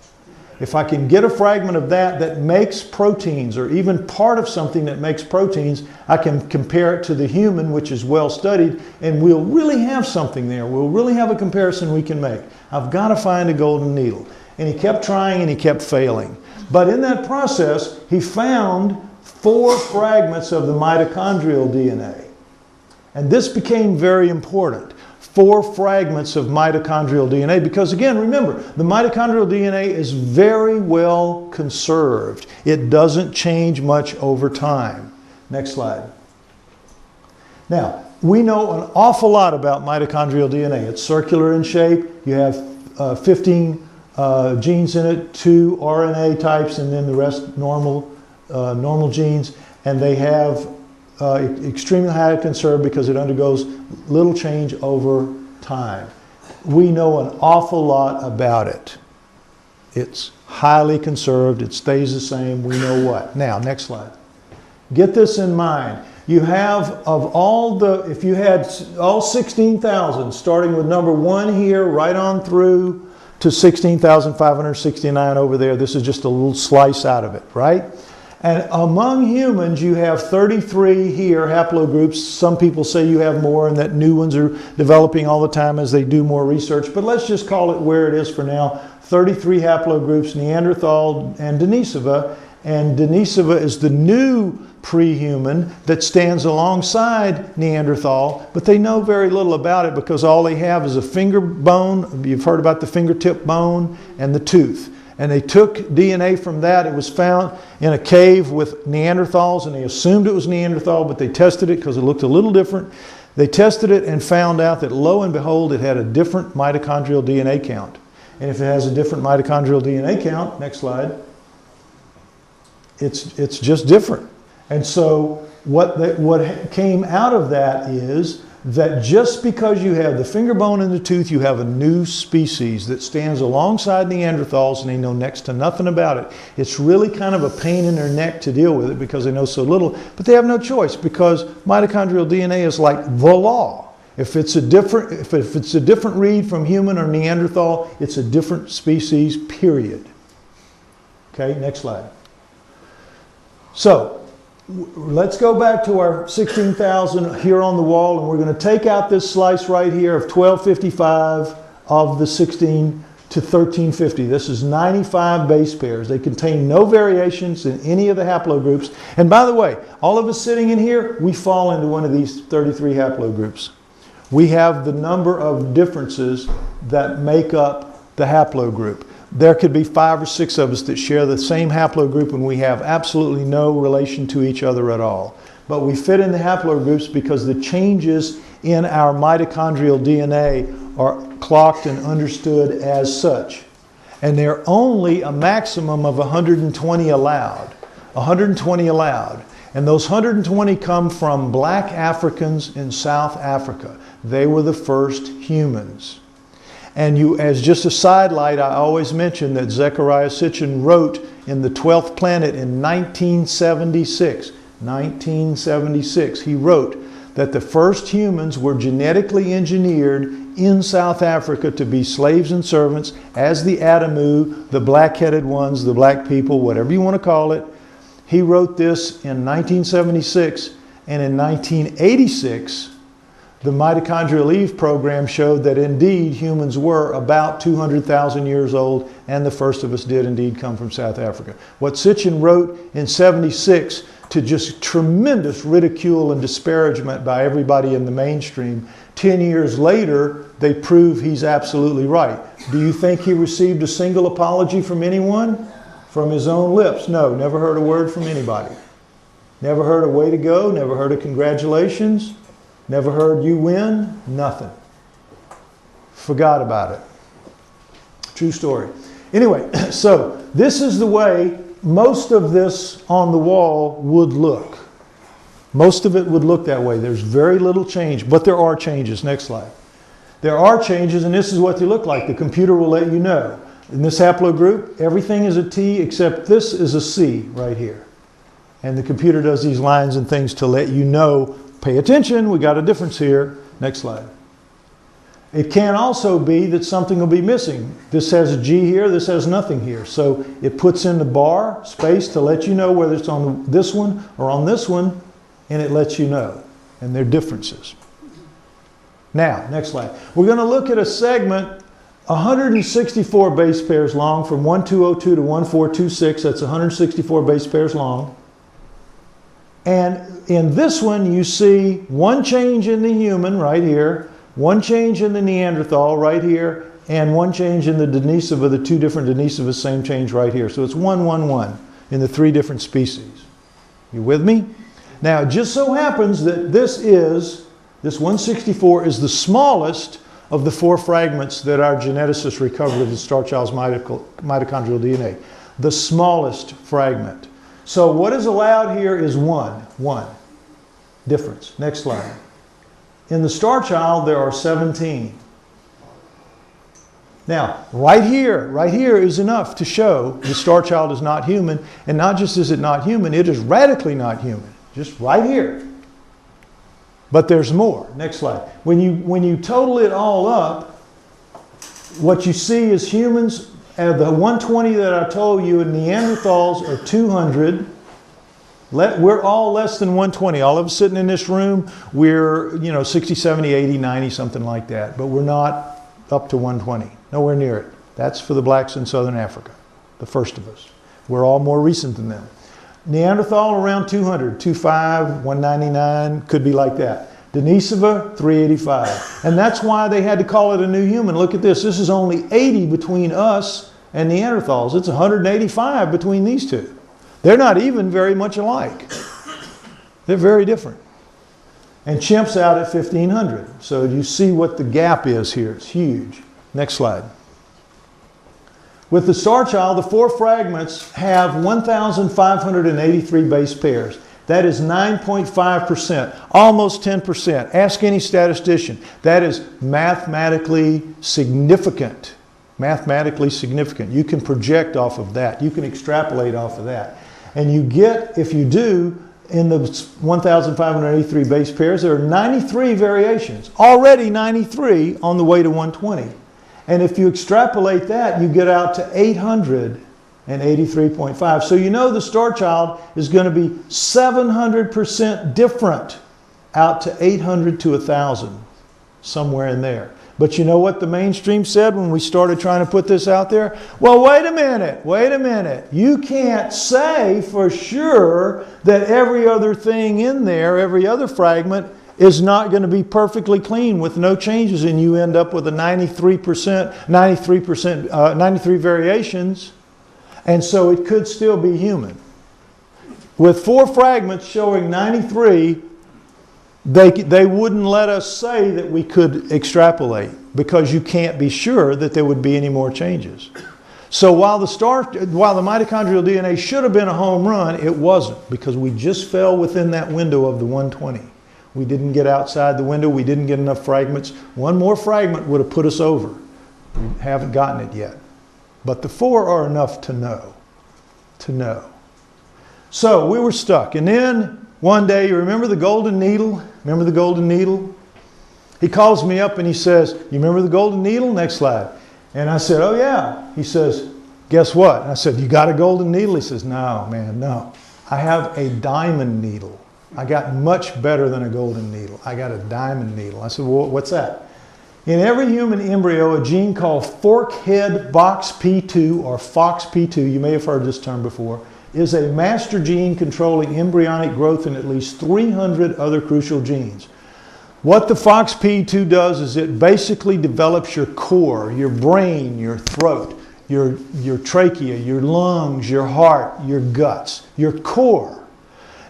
if I can get a fragment of that that makes proteins, or even part of something that makes proteins, I can compare it to the human, which is well studied, and we'll really have something there. We'll really have a comparison we can make. I've got to find a golden needle. And he kept trying and he kept failing. But in that process, he found 4 fragments of the mitochondrial DNA. And this became very important. 4 fragments of mitochondrial DNA, because again, remember, the mitochondrial DNA is very well conserved. It doesn't change much over time. Next slide. Now, we know an awful lot about mitochondrial DNA. It's circular in shape. You have 15 genes in it, 2 RNA types, and then the rest normal genes. And they have extremely highly conserved because it undergoes little change over time. We know an awful lot about it. It's highly conserved. It stays the same. We know what. Now, next slide. Get this in mind. You have, of all the, if you had all 16,000, starting with number 1 here, right on through to 16,569 over there. This is just a little slice out of it, right? And among humans, you have 33 here, haplogroups. Some people say you have more and that new ones are developing all the time as they do more research. But let's just call it where it is for now. 33 haplogroups, Neanderthal and Denisova. And Denisova is the new pre-human that stands alongside Neanderthal, but they know very little about it because all they have is a finger bone. You've heard about the fingertip bone and the tooth. And they took DNA from that. It was found in a cave with Neanderthals, and they assumed it was Neanderthal, but they tested it because it looked a little different. They tested it and found out that, lo and behold, it had a different mitochondrial DNA count. And if it has a different mitochondrial DNA count, next slide, it's just different. And so what came out of that is that just because you have the finger bone and the tooth, you have a new species that stands alongside Neanderthals, and they know next to nothing about it. It's really kind of a pain in their neck to deal with it because they know so little, but they have no choice because mitochondrial DNA is like the law. If it's a different read from human or Neanderthal, it's a different species, period. Okay, next slide. So, let's go back to our 16,000 here on the wall, and we're going to take out this slice right here of 1255 of the 16 to 1350. This is 95 base pairs. They contain no variations in any of the haplogroups. And by the way, all of us sitting in here, we fall into one of these 33 haplogroups. We have the number of differences that make up the haplogroup. There could be 5 or 6 of us that share the same haplogroup and we have absolutely no relation to each other at all. But we fit in the haplogroups because the changes in our mitochondrial DNA are clocked and understood as such. And they're only a maximum of 120 allowed. 120 allowed. And those 120 come from black Africans in South Africa. They were the first humans. And you, as just a sidelight, I always mention that Zecharia Sitchin wrote in The 12th Planet in 1976. 1976, he wrote that the first humans were genetically engineered in South Africa to be slaves and servants as the Adamu, the black-headed ones, the black people, whatever you want to call it. He wrote this in 1976, and in 1986, the Mitochondrial Eve program showed that indeed humans were about 200,000 years old, and the first of us did indeed come from South Africa. What Sitchin wrote in 76 to just tremendous ridicule and disparagement by everybody in the mainstream, 10 years later, they prove he's absolutely right. Do you think he received a single apology from anyone? From his own lips? No, never heard a word from anybody. Never heard a way to go, never heard a congratulations. Never heard you win, nothing. Forgot about it. True story. Anyway, so this is the way most of this on the wall would look. Most of it would look that way. There's very little change, but there are changes. Next slide. There are changes, and this is what they look like. The computer will let you know. In this haplogroup, everything is a T except this is a C right here. And the computer does these lines and things to let you know, pay attention, we got a difference here. Next slide. It can also be that something will be missing. This has a G here, this has nothing here. So it puts in the bar space to let you know whether it's on this one or on this one, and it lets you know. And they're differences. Now, next slide. We're going to look at a segment 164 base pairs long from 1202 to 1426. That's 164 base pairs long. And in this one, you see one change in the human right here, one change in the Neanderthal right here, and one change in the Denisova, the two different Denisovas, same change right here. So it's 1, 1, 1 in the three different species. You with me? Now, it just so happens that this 164 is the smallest of the 4 fragments that our geneticists recovered of the Starchild's mitochondrial DNA. The smallest fragment. So what is allowed here is one difference. Next slide. In the Starchild, there are 17. Now, right here is enough to show the Starchild is not human, and not just is it not human, it is radically not human. Just right here. But there's more. Next slide. When you total it all up, what you see is humans, the 120 that I told you, and Neanderthals are 200. We're all less than 120. All of us sitting in this room, we're 60, 70, 80, 90, something like that. But we're not up to 120. Nowhere near it. That's for the blacks in Southern Africa, the first of us. We're all more recent than them. Neanderthal around 200, 25, 199, could be like that. Denisova, 385. And that's why they had to call it a new human. Look at this. This is only 80 between us and Neanderthals. It's 185 between these two. They're not even very much alike. They're very different. And chimps out at 1500. So you see what the gap is here. It's huge. Next slide. With the Starchild, the 4 fragments have 1,583 base pairs. That is 9.5%, almost 10%. Ask any statistician. That is mathematically significant. Mathematically significant. You can project off of that. You can extrapolate off of that. And you get, if you do, in the 1,583 base pairs, there are 93 variations. Already 93 on the way to 120. And if you extrapolate that, you get out to 883.5. So you know the Starchild is going to be 700% different out to 800 to 1,000, somewhere in there. But you know what the mainstream said when we started trying to put this out there? Well, wait a minute. You can't say for sure that every other thing in there, every other fragment, is not going to be perfectly clean with no changes, and you end up with a 93 variations, and so it could still be human. With 4 fragments showing 93, they wouldn't let us say that we could extrapolate, because you can't be sure that there would be any more changes. So while the mitochondrial DNA should have been a home run, it wasn't, because we just fell within that window of the 120. We didn't get outside the window. We didn't get enough fragments. One more fragment would have put us over. We haven't gotten it yet. But the 4 are enough to know. So we were stuck. And then one day, you remember the golden needle? Remember the golden needle? He calls me up and he says, you remember the golden needle? Next slide. And I said, oh yeah. He says, guess what? And I said, you got a golden needle? He says, no, man, no. I have a diamond needle. I got much better than a golden needle. I got a diamond needle. I said, well, what's that? In every human embryo, a gene called forkhead boxp2 or FOXP2, you may have heard this term before, is a master gene controlling embryonic growth in at least 300 other crucial genes. What the FOXP2 does is it basically develops your core, your brain, your throat, your trachea, your lungs, your heart, your guts, your core.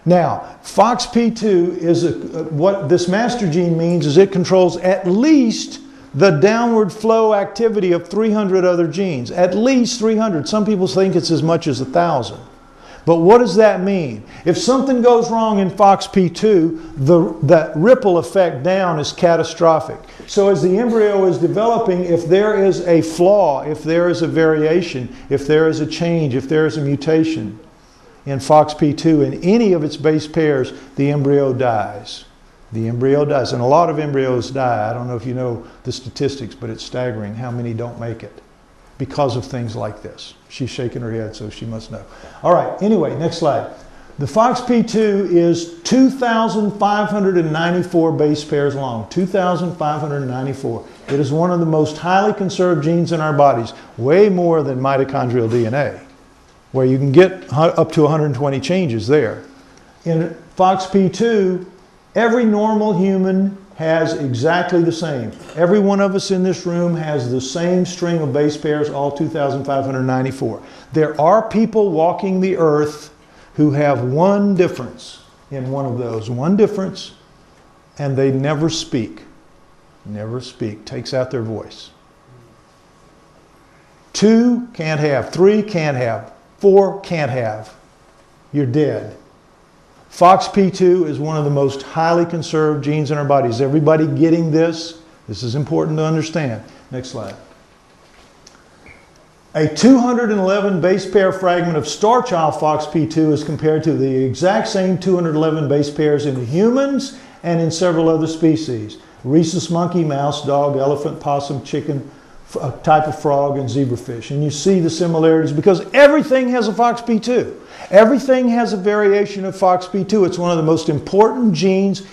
Now, FOXP2 is what this master gene means is it controls at least the downward flow activity of 300 other genes. At least 300. Some people think it's as much as 1,000. But what does that mean? If something goes wrong in FOXP2, that ripple effect down is catastrophic. So as the embryo is developing, if there is a flaw, if there is a variation, if there is a change, if there is a mutation in FOXP2 in any of its base pairs, the embryo dies. The embryo dies. And a lot of embryos die. I don't know if you know the statistics, but it's staggering how many don't make it because of things like this. She's shaking her head, so she must know. All right, anyway, next slide. The FOXP2 is 2,594 base pairs long. 2,594. It is one of the most highly conserved genes in our bodies, way more than mitochondrial DNA, where you can get up to 120 changes there. In FOXP2, every normal human has exactly the same. Every one of us in this room has the same string of base pairs, all 2,594. There are people walking the earth who have one difference in one of those. One difference, and they never speak. Never speak. Takes out their voice. 2, can't have. 3, can't have. 4, can't have. You're dead. FOXP2 is one of the most highly conserved genes in our bodies. Is everybody getting this? This is important to understand. Next slide. A 211 base pair fragment of Starchild FOXP2 is compared to the exact same 211 base pairs in humans and in several other species. Rhesus monkey, mouse, dog, elephant, possum, chicken, a type of frog, and zebrafish. And you see the similarities because everything has a FOXP2. Everything has a variation of FOXP2. It's one of the most important genes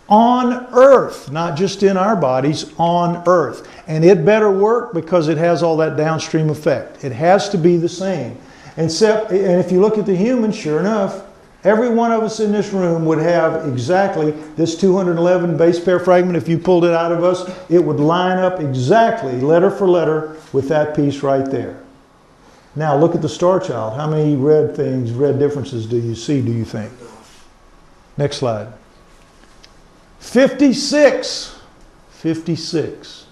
on Earth, not just in our bodies, on Earth. And it better work because it has all that downstream effect. It has to be the same. And if you look at the human, sure enough, every one of us in this room would have exactly this 211 base pair fragment. If you pulled it out of us, it would line up exactly, letter for letter, with that piece right there. Now look at the Starchild. How many red differences do you see, do you think? Next slide. 56. 56.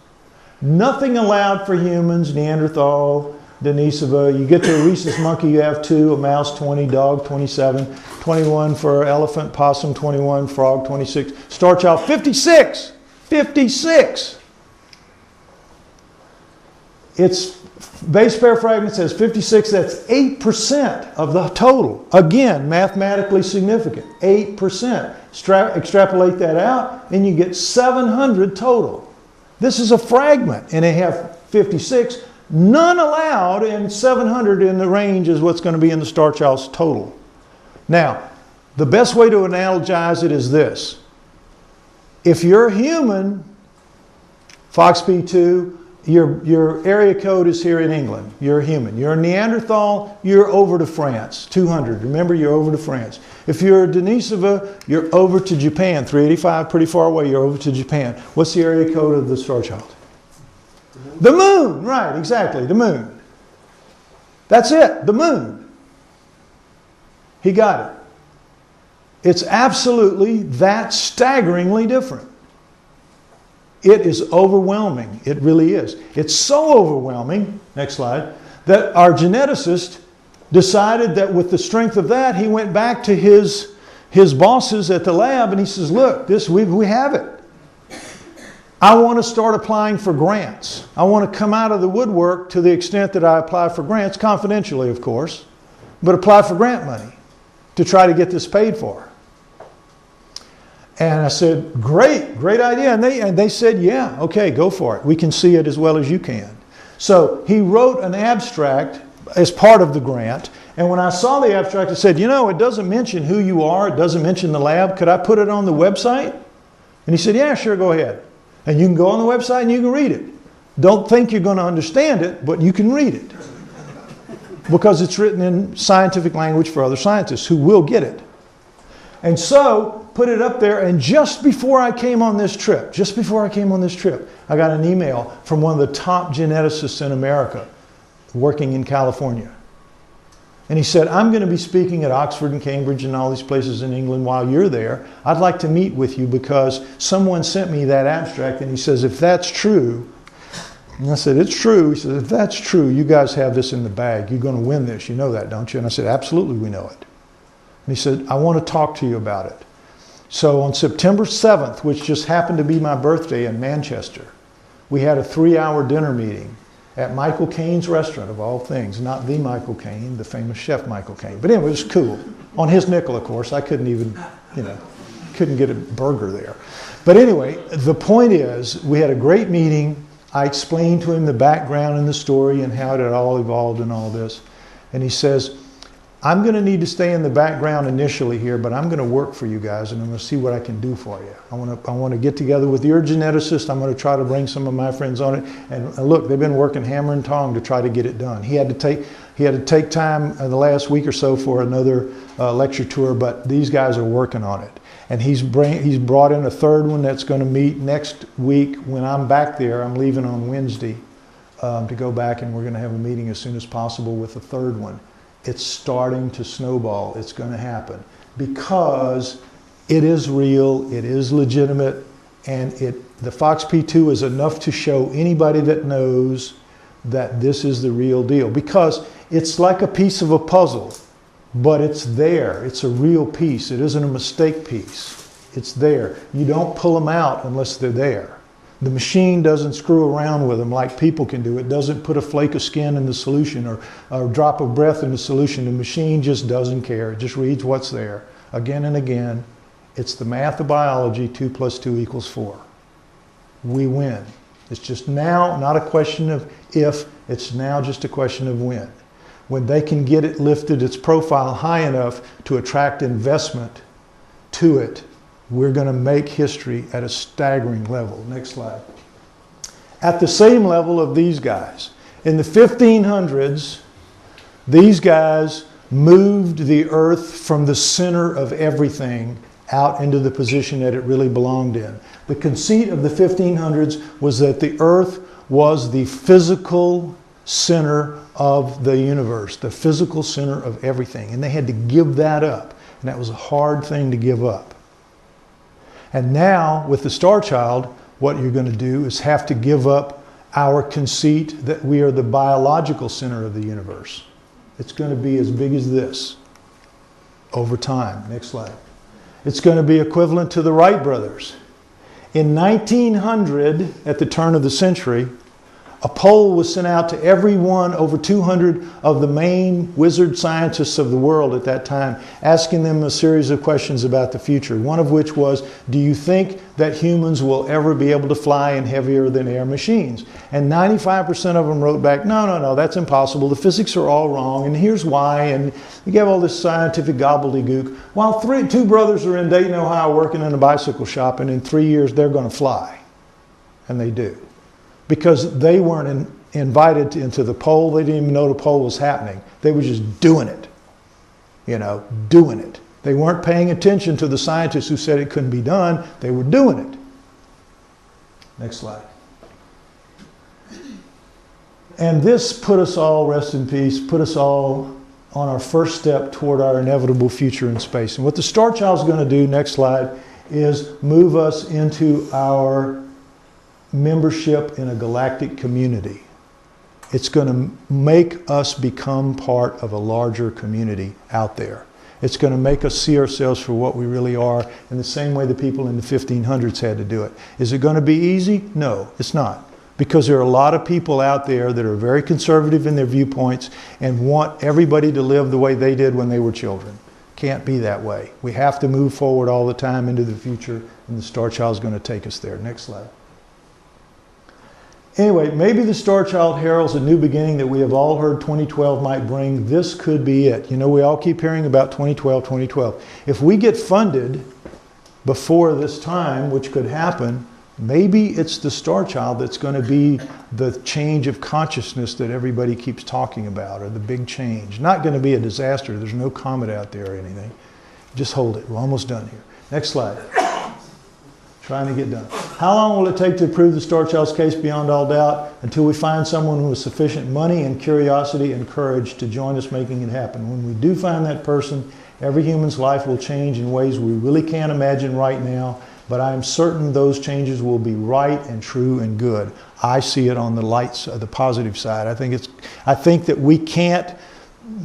Nothing allowed for humans, Neanderthal, Denisova. You get to a rhesus monkey, you have 2, a mouse 20, dog 27, 21 for elephant, possum 21, frog 26, Starchild 56. 56. Its base pair fragment says 56, that's 8% of the total. Again, mathematically significant, 8%. Extrapolate that out and you get 700 total. This is a fragment and they have 56, none allowed, and 700 in the range is what's going to be in the Starchild's total. Now, the best way to analogize it is this. If you're human, FOXP2, your area code is here in England. You're a human. You're a Neanderthal, you're over to France. 200. Remember, you're over to France. If you're a Denisova, you're over to Japan. 385, pretty far away, you're over to Japan. What's the area code of the Starchild? The moon. Right, exactly, the moon. That's it, the moon. He got it. It's absolutely that staggeringly different. It is overwhelming. It really is. It's so overwhelming, next slide, that our geneticist decided that with the strength of that, he went back to his bosses at the lab and he says, look, we have it. I want to start applying for grants. I want to come out of the woodwork to the extent that I apply for grants, confidentially of course, but apply for grant money to try to get this paid for. And I said, great idea. And they said, yeah, okay, go for it. We can see it as well as you can. So he wrote an abstract as part of the grant. And when I saw the abstract, I said, you know, it doesn't mention who you are. It doesn't mention the lab. Could I put it on the website? And he said, yeah, sure, go ahead. And you can go on the website and you can read it. Don't think you're going to understand it, but you can read it. Because it's written in scientific language for other scientists who will get it. And so, put it up there, and just before I came on this trip, I got an email from one of the top geneticists in America working in California. And he said, I'm going to be speaking at Oxford and Cambridge and all these places in England while you're there. I'd like to meet with you because someone sent me that abstract. And he says, if that's true, and I said, it's true. He says, if that's true, you guys have this in the bag. You're going to win this. You know that, don't you? And I said, absolutely, we know it. And he said, I want to talk to you about it. So on September 7th, which just happened to be my birthday in Manchester, we had a 3-hour dinner meeting at Michael Caine's restaurant, of all things. Not the Michael Caine, the famous chef Michael Caine. But anyway, it was cool. On his nickel, of course. I couldn't even, couldn't get a burger there. But anyway, the point is, we had a great meeting. I explained to him the background and the story and how it had all evolved and all this. And he says, I'm going to need to stay in the background initially here, but I'm going to work for you guys and I'm going to see what I can do for you. I want to get together with your geneticist. I'm going to try to bring some of my friends on it. And look, they've been working hammer and tong to try to get it done. He had to take time in the last week or so for another lecture tour, but these guys are working on it. And he's brought in a third one that's going to meet next week when I'm back there. I'm leaving on Wednesday to go back, and we're going to have a meeting as soon as possible with the third one. It's starting to snowball. It's going to happen because it is real, it is legitimate, and the FOXP2 is enough to show anybody that knows that this is the real deal. Because it's like a piece of a puzzle, but it's there. It's a real piece. It isn't a mistake piece. It's there. You don't pull them out unless they're there. The machine doesn't screw around with them like people can do. It doesn't put a flake of skin in the solution or a drop of breath in the solution. The machine just doesn't care. It just reads what's there again and again. It's the math of biology, 2 + 2 = 4. We win. It's just now not a question of if, it's now just a question of when. When they can get it lifted, its profile high enough to attract investment to it, we're going to make history at a staggering level. Next slide. At the same level of these guys. In the 1500s, these guys moved the earth from the center of everything out into the position that it really belonged in. The conceit of the 1500s was that the earth was the physical center of the universe, the physical center of everything. And they had to give that up. And that was a hard thing to give up. And now, with the Starchild, what you're going to do is have to give up our conceit that we are the biological center of the universe. It's going to be as big as this over time. Next slide. It's going to be equivalent to the Wright brothers. In 1900, at the turn of the century, a poll was sent out to every one, over 200 of the main wizard scientists of the world at that time, asking them a series of questions about the future. One of which was, do you think that humans will ever be able to fly in heavier than air machines? And 95% of them wrote back, no, that's impossible. The physics are all wrong, and here's why. And you gave all this scientific gobbledygook. While two brothers are in Dayton, Ohio, working in a bicycle shop, and in 3 years they're going to fly. And they do. Because they weren't invited into the poll. They didn't even know the poll was happening. They were just doing it. Doing it. They weren't paying attention to the scientists who said it couldn't be done. They were doing it. Next slide. And this put us all, rest in peace, put us all on our first step toward our inevitable future in space. And what the Starchild's going to do, next slide, is move us into our membership in a galactic community. It's going to make us become part of a larger community out there. It's going to make us see ourselves for what we really are in the same way the people in the 1500s had to do it. Is it going to be easy? No, it's not. Because there are a lot of people out there that are very conservative in their viewpoints and want everybody to live the way they did when they were children. Can't be that way. We have to move forward all the time into the future, and the Starchild's going to take us there. Next slide. Anyway, maybe the Starchild heralds a new beginning that we have all heard 2012 might bring. This could be it. We all keep hearing about 2012, 2012. If we get funded before this time, which could happen, maybe it's the Starchild that's going to be the change of consciousness that everybody keeps talking about, or the big change. Not going to be a disaster. There's no comet out there or anything. Just hold it. We're almost done here. Next slide. Trying to get done. How long will it take to prove the Starchild's case beyond all doubt? Until we find someone who has sufficient money and curiosity and courage to join us making it happen. When we do find that person, every human's life will change in ways we really can't imagine right now, but I am certain those changes will be right and true and good. I see it on the lights, the positive side. I think that we can't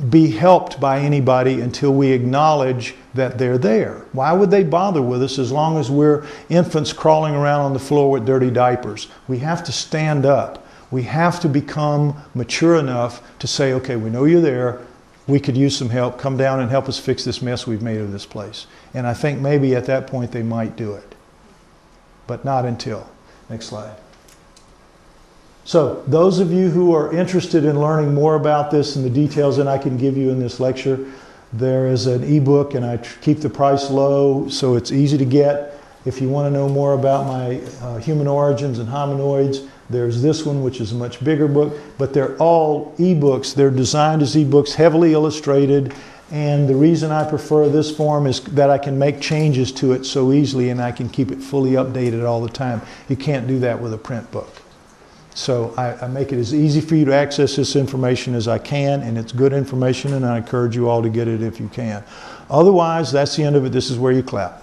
be helped by anybody until we acknowledge that they're there. Why would they bother with us as long as we're infants crawling around on the floor with dirty diapers? We have to stand up. We have to become mature enough to say, okay, we know you're there. We could use some help. Come down and help us fix this mess we've made of this place. And I think maybe at that point they might do it. But not until. Next slide. So those of you who are interested in learning more about this and the details that I can give you in this lecture, there is an ebook, and I keep the price low so it's easy to get. If you want to know more about my human origins and hominoids, there's this one, which is a much bigger book, but they're all ebooks. They're designed as ebooks, heavily illustrated, and the reason I prefer this form is that I can make changes to it so easily, and I can keep it fully updated all the time. You can't do that with a print book. So I make it as easy for you to access this information as I can, and it's good information, and I encourage you all to get it if you can. Otherwise, that's the end of it. This is where you clap.